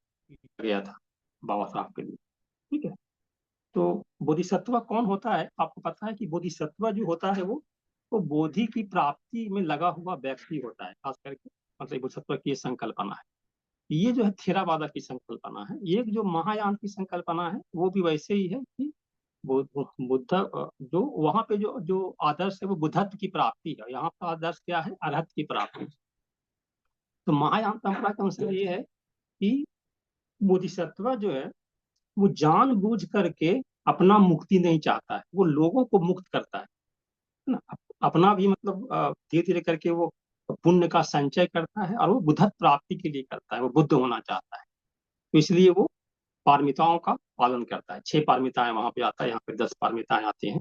गया था बाबा साहब के लिए, ठीक है। तो बोधिसत्व कौन होता है, आपको पता है कि बोधिसत्व जो होता है वो बोधि की प्राप्ति में लगा हुआ व्यक्ति होता है, खास करके मतलब बोधिसत्व की ये संकल्पना है। ये जो है थेरावादा की संकल्पना है। ये जो महायान की संकल्पना है वो भी वैसे ही है कि बुद्ध जो वहां पे जो जो आदर्श है वो बुद्धत्व की प्राप्ति है। यहाँ का आदर्श क्या है, अरहत की प्राप्ति। तो महायान परंपरा का अनुसार ये है कि बोधिसत्व जो है वो जानबूझ करके अपना मुक्ति नहीं चाहता है, वो लोगों को मुक्त करता है ना। अपना भी मतलब धीरे धीरे करके वो पुण्य का संचय करता है, और वो बुद्धत्व प्राप्ति के लिए करता है, वो बुद्ध होना चाहता है। तो इसलिए वो पारमिताओं का पालन करता है। 6 पारमिताएं वहां पे आता है, यहाँ पे 10 पारमिताएं आती हैं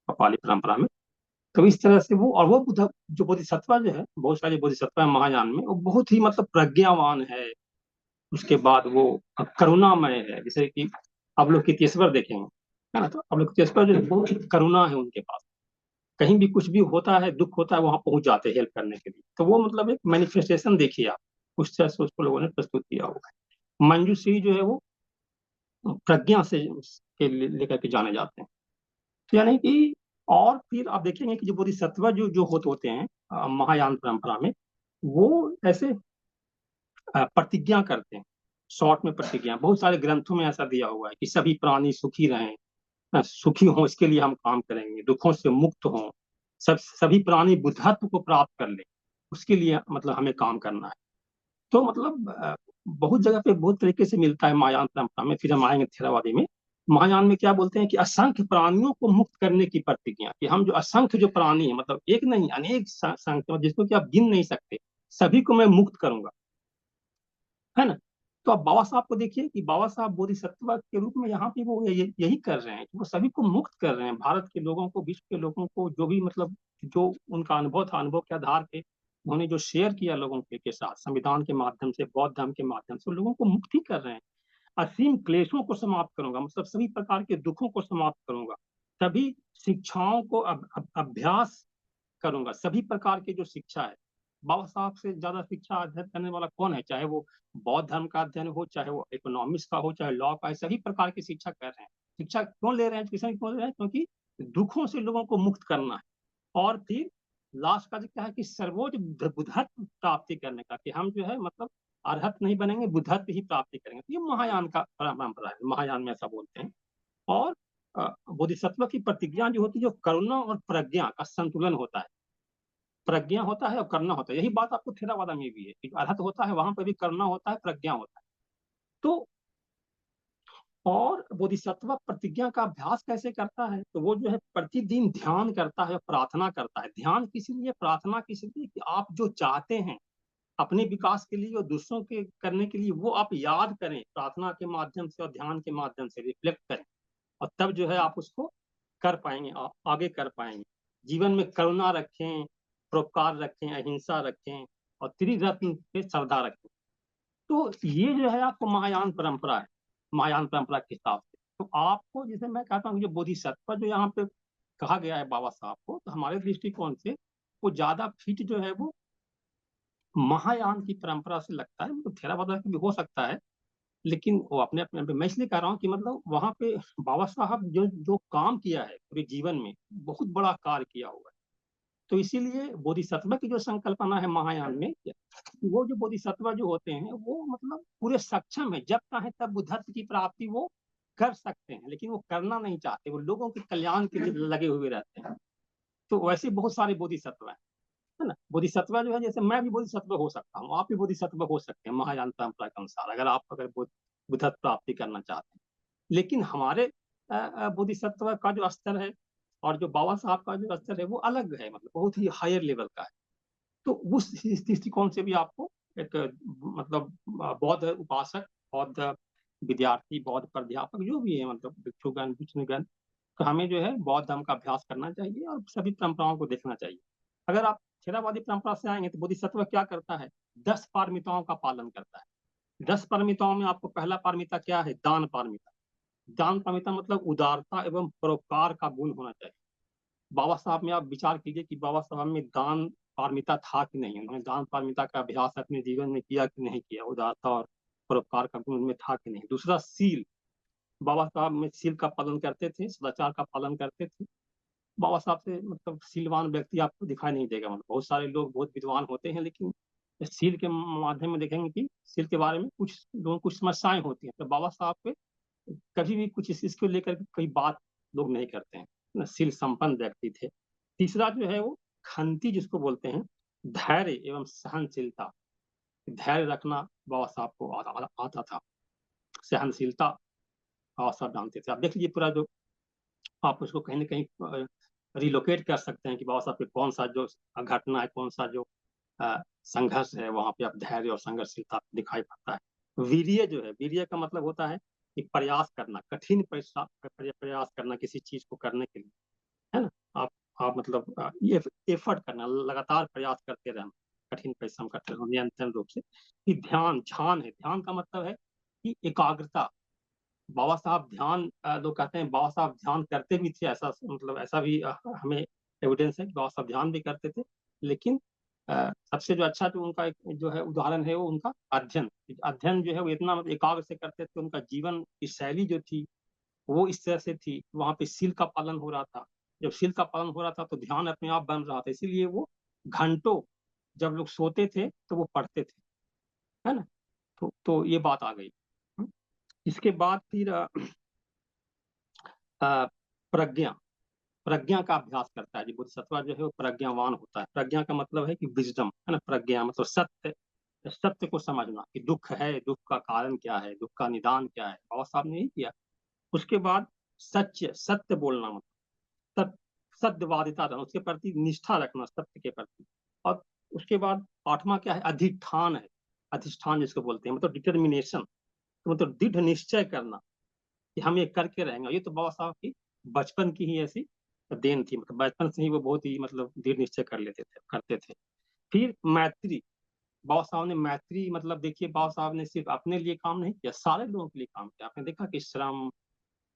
पाली परंपरा में। तो इस तरह से वो, और वो बुद्ध जो बोधिसत्व जो है, बहुत सारे बोधिसत्व है महायान में, वो बहुत ही मतलब प्रज्ञावान है। उसके बाद वो करुणामय है, जैसे कि आप लोग कितेश्वर देखेंगे, है ना, तो आप लोग कितेश्वर जो है, बहुत ही करुणा है उनके पास। कहीं भी कुछ भी होता है, दुख होता है, वहां पहुंच जाते हैं हेल्प करने के लिए। तो वो मतलब एक मैनिफेस्टेशन देखिए आप, उस तरह से उसको लोगों ने प्रस्तुत किया हुआ है। मंजूश्री जो है वो प्रज्ञा से के लेकर के जाने जाते हैं। तो यानी कि, और फिर आप देखेंगे कि जो बोधिसत्व जो जो होते हैं महायान परंपरा में, वो ऐसे प्रतिज्ञा करते हैं। शॉर्ट में प्रतिज्ञा, बहुत सारे ग्रंथों में ऐसा दिया हुआ है कि सभी प्राणी सुखी रहें, सुखी हों, इसके लिए हम काम करेंगे, दुखों से मुक्त हों, सभी प्राणी बुद्धत्व को प्राप्त कर ले, उसके लिए मतलब हमें काम करना है। तो मतलब बहुत जगह पे बहुत तरीके से मिलता है महायान परंपरा में। फिर हम आएंगे थेरावादी में। महायान में क्या बोलते हैं कि असंख्य प्राणियों को मुक्त करने की प्रतिज्ञा, कि हम जो असंख्य जो प्राणी है, मतलब एक नहीं अनेक संख्या, जिसको कि आप गिन नहीं सकते, सभी को मैं मुक्त करूंगा, है ना। तो अब बाबा साहब को देखिए कि बाबा साहब बोधिसत्व के रूप में यहाँ पे वो यही कर रहे हैं कि वो सभी को मुक्त कर रहे हैं, भारत के लोगों को, विश्व के लोगों को, जो भी मतलब जो उनका अनुभव था, अनुभव के आधार पे उन्होंने जो शेयर किया लोगों के साथ, संविधान के माध्यम से, बौद्ध धर्म के माध्यम से, लोगों को मुक्त ही कर रहे हैं। असीम क्लेशों को समाप्त करूंगा, मतलब सभी प्रकार के दुखों को समाप्त करूंगा, सभी शिक्षाओं को अभ्यास करूंगा, सभी प्रकार की जो शिक्षा है। बाबा साहब से ज्यादा शिक्षा अध्ययन करने वाला कौन है, चाहे वो बौद्ध धर्म का अध्ययन हो, चाहे वो इकोनॉमिक्स का हो, चाहे लॉ का है, सभी प्रकार की शिक्षा कर रहे हैं। शिक्षा क्यों ले रहे हैं, एजुकेशन क्यों ले रहे हैं, क्योंकि दुखों से लोगों को मुक्त करना है। और फिर लास्ट का क्या है कि सर्वोच्च बुद्धत्व प्राप्ति करने का, कि हम जो है मतलब अरहत नहीं बनेंगे, बुद्धत्व ही प्राप्ति करेंगे। तो ये महायान का परंपरा है, महायान में ऐसा बोलते हैं। और बोधिसत्व की प्रतिज्ञा जो होती है, जो करुणा और प्रज्ञा का संतुलन होता है। प्रज्ञा होता है और करुणा होता है। यही बात आपको थेरावादा में भी है कि अरहत होता है, वहाँ पे भी करुणा होता है, प्रज्ञा होता है। तो और बोधिसत्व प्रतिज्ञा का अभ्यास कैसे करता है? तो वो जो है प्रतिदिन ध्यान करता है, प्रार्थना करता है। ध्यान किस लिए, प्रार्थना किस लिए? कि आप जो चाहते हैं अपने विकास के लिए और दूसरों के करने के लिए, वो आप याद करें प्रार्थना के माध्यम से और ध्यान के माध्यम से रिफ्लेक्ट करें, और तब जो है आप उसको कर पाएंगे, आगे कर पाएंगे। जीवन में करुणा रखें, परोपकार रखें, अहिंसा रखें और त्रिरत्न पे श्रद्धा रखें। तो ये जो है आपको महायान परंपरा है, महायान परंपरा के हिसाब से। तो आपको, जैसे मैं कहता हूँ, जो बोधिसत्व जो यहाँ पे कहा गया है बाबा साहब को, तो हमारे दृष्टिकोण से वो ज्यादा फिट जो है वो महायान की परंपरा से लगता है। तो थेरावादा की भी हो सकता है, लेकिन वो अपने अपने पे, मैं इसलिए कह रहा हूँ कि मतलब वहाँ पे बाबा साहब जो जो काम किया है पूरे जीवन में, बहुत बड़ा कार्य किया हुआ है। तो इसीलिए बोधिसत्व की जो संकल्पना है महायान में, वो जो बोधिसत्व जो होते हैं वो मतलब पूरे सक्षम है, जब चाहे तब बुद्धत्व की प्राप्ति वो कर सकते हैं, लेकिन वो करना नहीं चाहते, वो लोगों के कल्याण के लिए लगे हुए रहते हैं। तो वैसे बहुत सारे बोधिसत्व हैं, है ना। बोधिसत्व जो है, जैसे मैं भी बोधिसत्व हो सकता हूँ, आप भी बोधिसत्व हो सकते हैं महायान परंपरा के अनुसार, अगर आप अगर बुद्धत्व प्राप्ति करना चाहते हैं। लेकिन हमारे बोधिसत्व का जो स्तर है और जो बाबा साहब का जो स्तर है वो अलग है, मतलब बहुत ही हायर लेवल का है। तो उस दृष्टिकोण से भी आपको एक मतलब बौद्ध उपासक, बौद्ध विद्यार्थी, बौद्ध प्राध्यापक जो भी है, मतलब भिक्षुगण, विष्णुगण, तो हमें जो है बौद्ध धर्म का अभ्यास करना चाहिए और सभी परंपराओं को देखना चाहिए। अगर आप थेरावादी परंपरा से आएंगे तो बोधिसत्व क्या करता है? 10 पारमिताओं का पालन करता है। 10 पारमिताओं में आपको पहला पारमिता क्या है? दान पारमिता। दान पारमिता मतलब उदारता एवं परोपकार का गुण होना चाहिए। बाबा साहब में आप विचार कीजिए कि बाबा साहब में दान पारमिता था कि नहीं, उन्होंने दान पारमिता का अभ्यास अपने जीवन में किया कि नहीं किया, उदारता और परोपकार का गुण उनमें था कि नहीं। दूसरा, सील। बाबा साहब में सील का पालन करते थे, सदाचार का पालन करते थे। बाबा साहब से मतलब सीलवान व्यक्ति आपको दिखाई नहीं देगा, मतलब बहुत सारे लोग बहुत विद्वान होते हैं, लेकिन सील के माध्यम में देखेंगे कि सील के बारे में कुछ लोगों को कुछ समस्याएं होती हैं, तो बाबा साहब पे कभी भी कुछ इसको लेकर के कोई बात लोग नहीं करते हैं, ना, शील संपन्न व्यक्ति थे। तीसरा जो है वो खंती जिसको बोलते हैं, धैर्य एवं सहनशीलता। धैर्य रखना बाबा साहब को आता था, सहनशीलता बाबा साहब जानते थे। आप देख लीजिए पूरा जो, आप उसको कहीं ना कहीं रिलोकेट कर सकते हैं कि बाबा साहब के कौन सा जो घटना है, कौन सा जो संघर्ष है, वहां पे आप धैर्य और संघर्षशीलता दिखाई पड़ता है। वीर्य जो है, वीर्य का मतलब होता है कि प्रयास करना, कठिन प्रयास करना किसी चीज को करने के लिए, है ना। आप मतलब ये एफर्ट करना, लगातार प्रयास करते रहना, कठिन परिश्रम करते रहना निरंतर रूप से। कि ध्यान, ध्यान है, ध्यान का मतलब है कि एकाग्रता। बाबा साहब ध्यान, लोग कहते हैं बाबा साहब ध्यान करते भी थे, ऐसा मतलब ऐसा भी हमें एविडेंस है कि बाबा साहब ध्यान भी करते थे। लेकिन सबसे जो अच्छा जो उनका एक जो है उदाहरण है वो उनका अध्ययन। अध्ययन जो है वो इतना मतलब एकाग्र से करते थे, उनका जीवन की शैली जो थी वो इस तरह से थी, वहां पे शील का पालन हो रहा था। जब शील का पालन हो रहा था तो ध्यान अपने आप बन रहा था, इसीलिए वो घंटों, जब लोग सोते थे तो वो पढ़ते थे, है ना। तो ये बात आ गई। इसके बाद फिर प्रज्ञा, प्रज्ञा का अभ्यास करता है। जी बोधिसत्व जो है वो प्रज्ञावान होता है। प्रज्ञा का मतलब है कि विजडम, है ना। प्रज्ञा मतलब सत्य, सत्य को समझना कि दुख है, दुख का कारण क्या है, दुख का निदान क्या है, बाबा साहब ने यही किया। उसके बाद सत्य, सत्य बोलना, मतलब सत्यवादिता रहना, उसके प्रति निष्ठा रखना, सत्य के प्रति। और उसके बाद आठवां क्या है? अधिष्ठान है। अधिष्ठान जिसको बोलते हैं मतलब डिटर्मिनेशन, तो मतलब दृढ़ निश्चय करना कि हम ये करके रहेंगे। ये तो बाबा साहब की बचपन की ही ऐसी देन थी, मतलब बचपन से ही वो बहुत ही मतलब दृढ़ निश्चय कर लेते थे, करते थे। फिर मैत्री। बाबा साहब ने मैत्री, मतलब देखिए बाबा साहब ने सिर्फ अपने लिए काम नहीं किया, सारे लोगों के लिए काम किया। आपने देखा कि श्रम,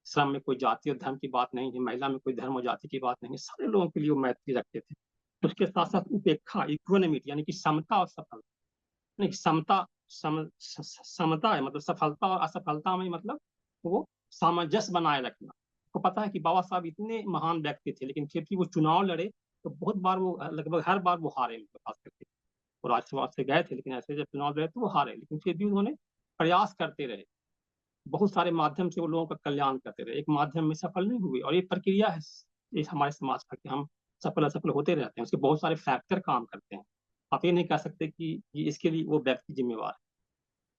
श्रम में कोई जाति और धर्म की बात नहीं है, महिला में कोई धर्म और जाति की बात नहीं है, सारे लोगों के लिए वो मैत्री रखते थे। उसके साथ साथ उपेक्षा, इक्वानिमिटी, यानी कि समता और सफलता। नहीं, समता, समता है मतलब सफलता और असफलता में, मतलब वो सामंजस्य बनाए रखना। को पता है कि बाबा साहब इतने महान व्यक्ति थे, लेकिन फिर भी वो चुनाव लड़े तो बहुत बार वो, लगभग हर बार वो हारे, खास करके वो राज्यसभा से गए थे, लेकिन ऐसे जब चुनाव लड़े तो वो हारे, लेकिन फिर भी उन्होंने प्रयास करते रहे। बहुत सारे माध्यम से वो लोगों का कल्याण करते रहे, एक माध्यम में सफल नहीं हुए, और ये प्रक्रिया है इस हमारे समाज का कि हम सफल असफल होते रहते हैं, उसके बहुत सारे फैक्टर काम करते हैं। आप ये नहीं कह सकते कि इसके लिए वो व्यक्ति जिम्मेवार है।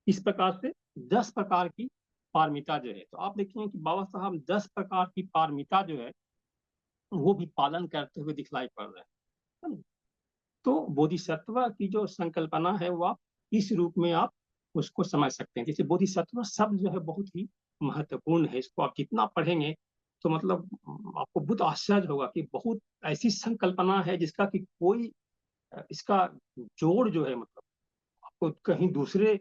इस प्रकार से 10 प्रकार की पारमिता जो है, तो आप देखेंगे कि बाबा साहब 10 प्रकार की पारमिता जो है वो भी पालन करते हुए दिखलाई पड़ रहे हैं। तो बोधिसत्व की जो संकल्पना है वो आप इस रूप में आप उसको समझ सकते हैं। जैसे बोधिसत्व शब्द जो है बहुत ही महत्वपूर्ण है, इसको आप जितना पढ़ेंगे तो मतलब आपको बहुत आश्चर्य होगा कि बहुत ऐसी संकल्पना है जिसका कि कोई इसका जोड़ जो है मतलब आपको कहीं दूसरे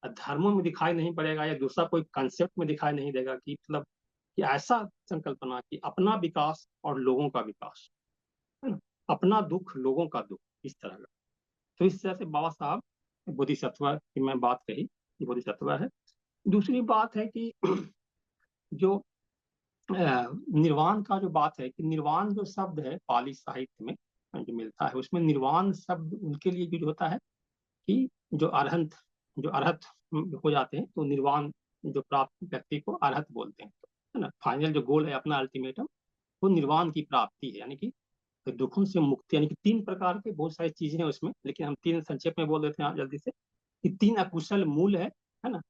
धर्मों में दिखाई नहीं पड़ेगा, या दूसरा कोई कंसेप्ट में दिखाई नहीं देगा कि मतलब कि ऐसा संकल्पना कि अपना विकास और लोगों का विकास, है ना, अपना दुख लोगों का दुख, इस तरह का। तो इस तरह से बाबा साहब बोधिसत्व की मैं बात कही कि बोधिसत्व है। दूसरी बात है कि जो निर्वाण का जो बात है कि निर्वाण जो शब्द है पाली साहित्य में जो मिलता है, उसमें निर्वाण शब्द उनके लिए यूज होता है कि जो अरहत हो जाते हैं, तो निर्वाण जो प्राप्त व्यक्ति को अरहत बोलते हैं, है ना। फाइनल जो गोल है अपना अल्टीमेटम, वो निर्वाण की प्राप्ति है, यानी कि दुखों से मुक्ति, यानी कि 3 प्रकार के बहुत सारी चीजें हैं उसमें, लेकिन हम 3 संक्षेप में बोल देते हैं जल्दी से कि 3 अकुशल मूल है ना।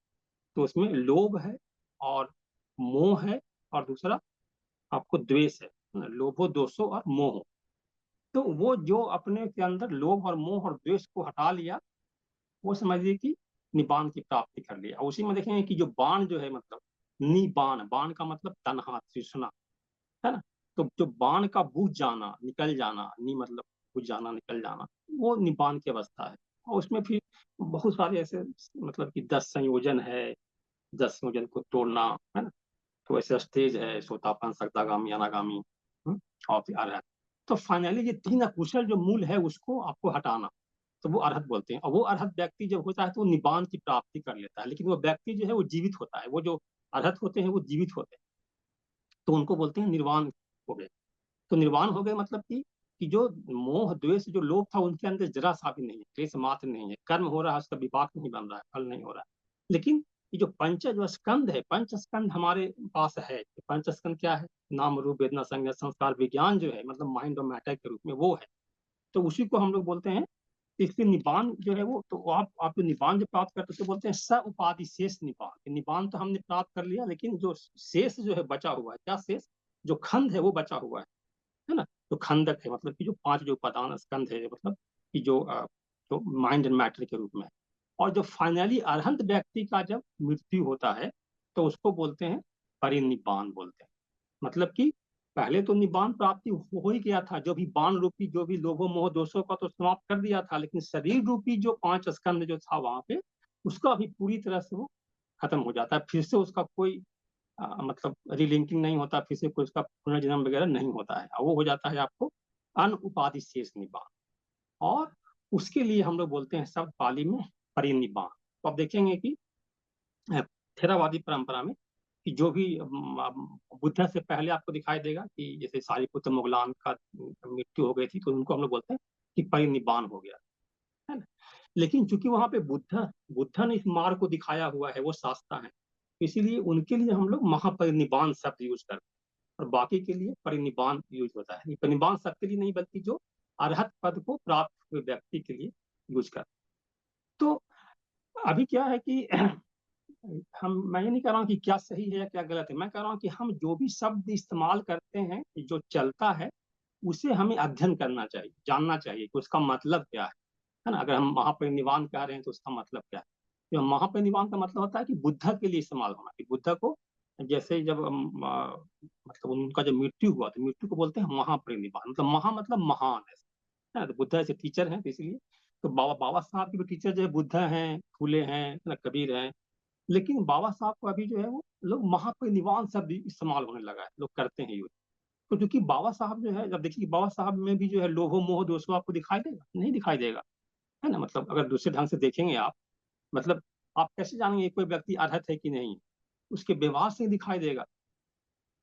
तो उसमें लोभ है, और मोह है, और दूसरा आपको द्वेष है ना? लोभो दोषो और मोह। तो वो जो अपने के अंदर लोभ और मोह और द्वेष को हटा लिया, वो समझिए कि निबान की प्राप्ति कर लिया। और उसी में देखेंगे कि जो बाण जो है मतलब निबान, बाण का मतलब तन्हा तृष्णा, है ना। तो जो बाण का बुझ जाना, निकल जाना, नी मतलब बुझ जाना, निकल जाना, वो निबान की अवस्था है। और उसमें फिर बहुत सारे ऐसे मतलब कि 10 संयोजन है, 10 संयोजन को तोड़ना, है ना। तो ऐसे स्टेज है सोतापन, सगदागामी, अनागामी, और फिर अरहत। तो फाइनली ये 3 अकुशल जो मूल है उसको आपको हटाना, तो वो अरहत बोलते हैं। और वो अरहत व्यक्ति जब होता है तो वो निबान की प्राप्ति कर लेता है, लेकिन वो व्यक्ति जो है वो जीवित होता है, वो जो अरहत होते हैं वो जीवित होते हैं, तो उनको बोलते हैं निर्वाण हो गए। तो निर्वाण हो गए मतलब कि जो मोह द्वेष जो लोभ था उनके अंदर जरा सा भी नहीं है, क्लेश मात्र नहीं है, कर्म हो रहा है उसका विपाक नहीं बन रहा है, फल नहीं हो रहा है। लेकिन ये जो पंच जो स्कंद है, पंच स्कंद हमारे पास है। पंच स्कंद क्या है? नाम रूप वेदना संज्ञा संस्कार विज्ञान जो है मतलब माइंड और मैटर के रूप में वो है। तो उसी को हम लोग बोलते हैं। इसलिए निबान जो है वो, तो आप जो निबान जो प्राप्त करते तो बोलते हैं स उपाधि शेष निबान। निबान तो हमने प्राप्त कर लिया, लेकिन जो शेष जो है बचा हुआ है, क्या शेष? जो खंड है वो बचा हुआ है ना। जो खंडक है मतलब कि जो 5 जो उपादान स्कंध है, मतलब कि जो माइंड एंड मैटर के रूप में है। और जो फाइनली अरहंत व्यक्ति का जब मृत्यु होता है तो उसको बोलते हैं परिनिब्बाण बोलते हैं। मतलब कि पहले तो निब्बाण प्राप्ति हो ही गया था, जो भी बाण रूपी जो भी लोभो मोह दोषों का तो समाप्त कर दिया था, लेकिन शरीर रूपी जो 5 स्कंध जो था वहां पे, उसका भी पूरी तरह से वो खत्म हो जाता है। फिर से उसका कोई मतलब रिलिंकिंग नहीं होता, फिर से कोई उसका पुनर्जन्म वगैरह नहीं होता है। वो हो जाता है आपको अन उपाधि शेष निब्बाण। और उसके लिए हम लोग बोलते हैं शब्द पाली में परिनिब्बाण। तो आप देखेंगे कि थेरावादी परंपरा में कि जो भी बुद्ध से पहले आपको दिखाई देगा कि जैसे सारिपुत्र मुगलान का मृत्यु हो गई थी, तो उनको हम लोग बोलते हैं कि परिनिब्बाण हो गया, है ना। लेकिन चूंकि वहां पे बुद्ध ने इस मार्ग को दिखाया हुआ है, वो शास्त्रा है, इसीलिए उनके लिए हम लोग महापरिनिब्बाण शब्द यूज करते हैं, और बाकी के लिए परिनिब्बाण यूज होता है। परिनिब्बाण सबके लिए नहीं, बल्कि जो अरहत पद को प्राप्त हुए व्यक्ति के लिए यूज करते हैं। तो अभी क्या है कि मैं ये नहीं कह रहा हूँ कि क्या सही है या क्या गलत है, मैं कह रहा हूँ कि हम जो भी शब्द इस्तेमाल करते हैं, जो चलता है, उसे हमें अध्ययन करना चाहिए, जानना चाहिए कि उसका मतलब क्या है ना। अगर हम महापरिनिर्वाण कह रहे हैं तो उसका मतलब क्या है? तो महापरिनिर्वाण का मतलब होता है कि बुद्ध के लिए इस्तेमाल होना, कि बुद्ध को जैसे जब मतलब उनका जब मृत्यु हुआ तो मृत्यु को बोलते हैं महापरिनिर्वाण। मतलब महा मतलब महान है ना। तो बुद्ध ऐसे टीचर हैं, तो इसलिए तो बाबा बाबा साहब के भी टीचर जो है बुद्ध हैं, फूले हैं ना, कबीर हैं। लेकिन बाबा साहब को अभी जो है वो लोग महापरिनिर्वाण शब्द इस्तेमाल होने लगा है, लोग करते हैं यूज। तो क्योंकि बाबा साहब जो है, जब देखिए बाबा साहब में भी जो है लोभो मोह दोषो आपको दिखाई देगा? नहीं दिखाई देगा, है ना। मतलब अगर दूसरे ढंग से देखेंगे आप, मतलब आप कैसे जानेंगे कोई व्यक्ति अरहत है कि नहीं? उसके व्यवहार से दिखाई देगा,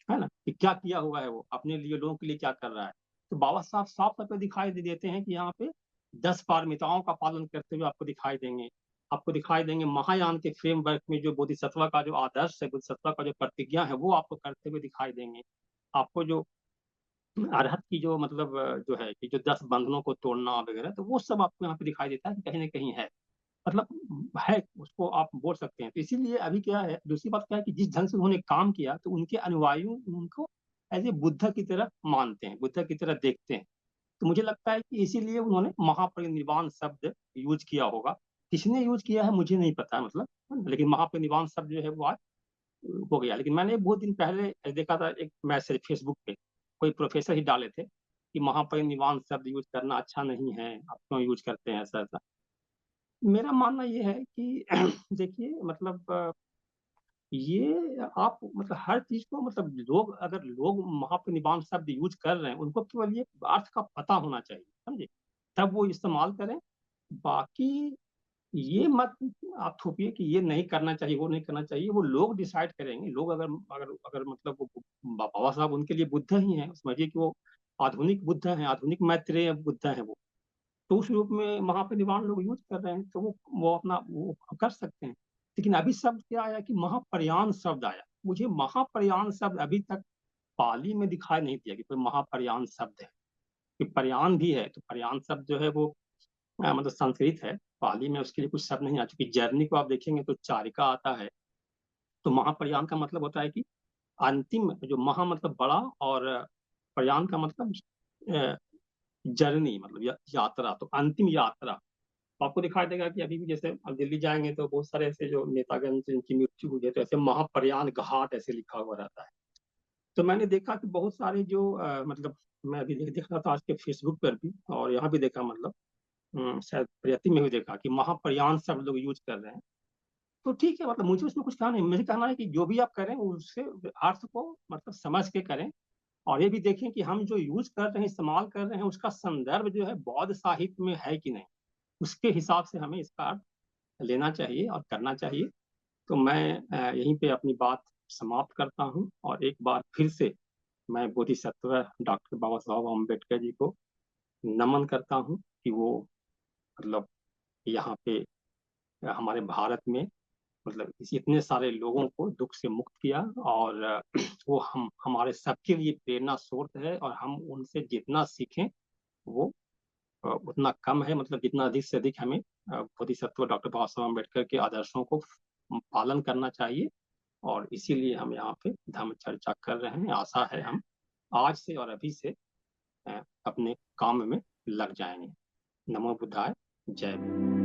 है ना, कि क्या किया हुआ है, वो अपने लिए लोगों के लिए क्या कर रहा है। तो बाबा साहब साफ तौर पर दिखाई दे देते हैं कि यहाँ पे 10 पारमिताओं का पालन करते हुए आपको दिखाई देंगे। आपको दिखाई देंगे महायान के फ्रेमवर्क में जो बोधिसत्व का जो आदर्श है, बोधिसत्व का जो प्रतिज्ञा है, वो आपको करते हुए दिखाई देंगे। आपको जो अरहत की जो मतलब जो है कि जो 10 बंधनों को तोड़ना वगैरह, तो वो सब आपको यहाँ पे दिखाई देता है कि कहीं न कहीं है। मतलब है, उसको आप बोल सकते हैं। तो इसीलिए अभी क्या है, दूसरी बात क्या है कि जिस ढंग से उन्होंने काम किया, तो उनके अनुयायी उनको एज़ ए बुद्ध की तरह मानते हैं, बुद्ध की तरह देखते हैं। तो मुझे लगता है कि इसीलिए उन्होंने महापरिनिर्वाण शब्द यूज़ किया होगा। किसने यूज़ किया है मुझे नहीं पता मतलब, लेकिन महापरिनिर्वाण शब्द जो है वो आज हो गया। लेकिन मैंने बहुत दिन पहले देखा था एक मैसेज फेसबुक पे, कोई प्रोफ़ेसर ही डाले थे कि महापरिनिर्वाण शब्द यूज़ करना अच्छा नहीं है, आप क्यों यूज़ करते हैं ऐसा-ऐसा। मेरा मानना ये है कि देखिए मतलब ये आप मतलब हर चीज़ को मतलब लोग महापरिनिर्वाण शब्द यूज़ कर रहे हैं, उनको केवल ये अर्थ का पता होना चाहिए, समझे? तब वो इस्तेमाल करें। बाकी ये मत आप थोपिए कि ये नहीं करना चाहिए, वो नहीं करना चाहिए, वो लोग डिसाइड करेंगे। लोग अगर अगर अगर मतलब वो बाबा साहब उनके लिए बुद्ध ही हैं, समझिए कि वो आधुनिक बुद्ध हैं, आधुनिक मैत्रेय बुद्ध हैं वो। तो उस रूप में महापरिनिर्वाण लोग यूज़ कर रहे हैं, तो वो अपना वो कर सकते हैं। लेकिन अभी शब्द क्या आया कि महाप्रयाण शब्द आया। मुझे महाप्रयाण शब्द अभी तक पाली में दिखाई नहीं दिया कि कोई महाप्रयाण शब्द है। कि प्रयाण भी है, तो प्रयाण शब्द जो है वो मतलब संस्कृत है, पाली में उसके लिए कुछ शब्द नहीं आ चुकी। जर्नी को आप देखेंगे तो चारिका आता है, तो महाप्रयाण का मतलब होता है कि अंतिम जो महा मतलब बड़ा और प्रयाण का मतलब अ, जर्नी मतलब यात्रा, तो अंतिम यात्रा। तो आपको दिखाई देगा कि अभी भी जैसे अब दिल्ली जाएँगे तो बहुत सारे ऐसे जो नेतागण जिनकी मृत्यु हुई है, तो ऐसे महाप्रयाण घाट ऐसे लिखा हुआ रहता है। तो मैंने देखा कि बहुत सारे जो मतलब मैं अभी देख रहा था आज के फेसबुक पर भी और यहाँ भी देखा मतलब शायद प्रयति में भी देखा कि महाप्रयाण शब्द लोग यूज़ कर रहे हैं। तो ठीक है मतलब मुझे उसमें कुछ कहना नहीं, मुझे कहना है कि जो भी आप करें उससे अर्थ को मतलब समझ के करें और ये भी देखें कि हम जो यूज़ कर रहे हैं, इस्तेमाल कर रहे हैं, उसका संदर्भ जो है बौद्ध साहित्य में है कि नहीं? उसके हिसाब से हमें इसका अर्थ लेना चाहिए और करना चाहिए। तो मैं यहीं पे अपनी बात समाप्त करता हूँ और एक बार फिर से मैं बोधिसत्व डॉक्टर बाबा साहब अम्बेडकर जी को नमन करता हूँ कि वो मतलब यहाँ पे हमारे भारत में मतलब इस इतने सारे लोगों को दुःख से मुक्त किया और वो हम हमारे सबके लिए प्रेरणा स्रोत है और हम उनसे जितना सीखें वो उतना कम है मतलब जितना अधिक से अधिक हमें बोधिसत्व डॉक्टर बाबा साहब अम्बेडकर के आदर्शों को पालन करना चाहिए और इसीलिए हम यहाँ पे धम्म चर्चा कर रहे हैं। आशा है हम आज से और अभी से अपने काम में लग जाएँगे। नमो बुद्धाय, जय भीम।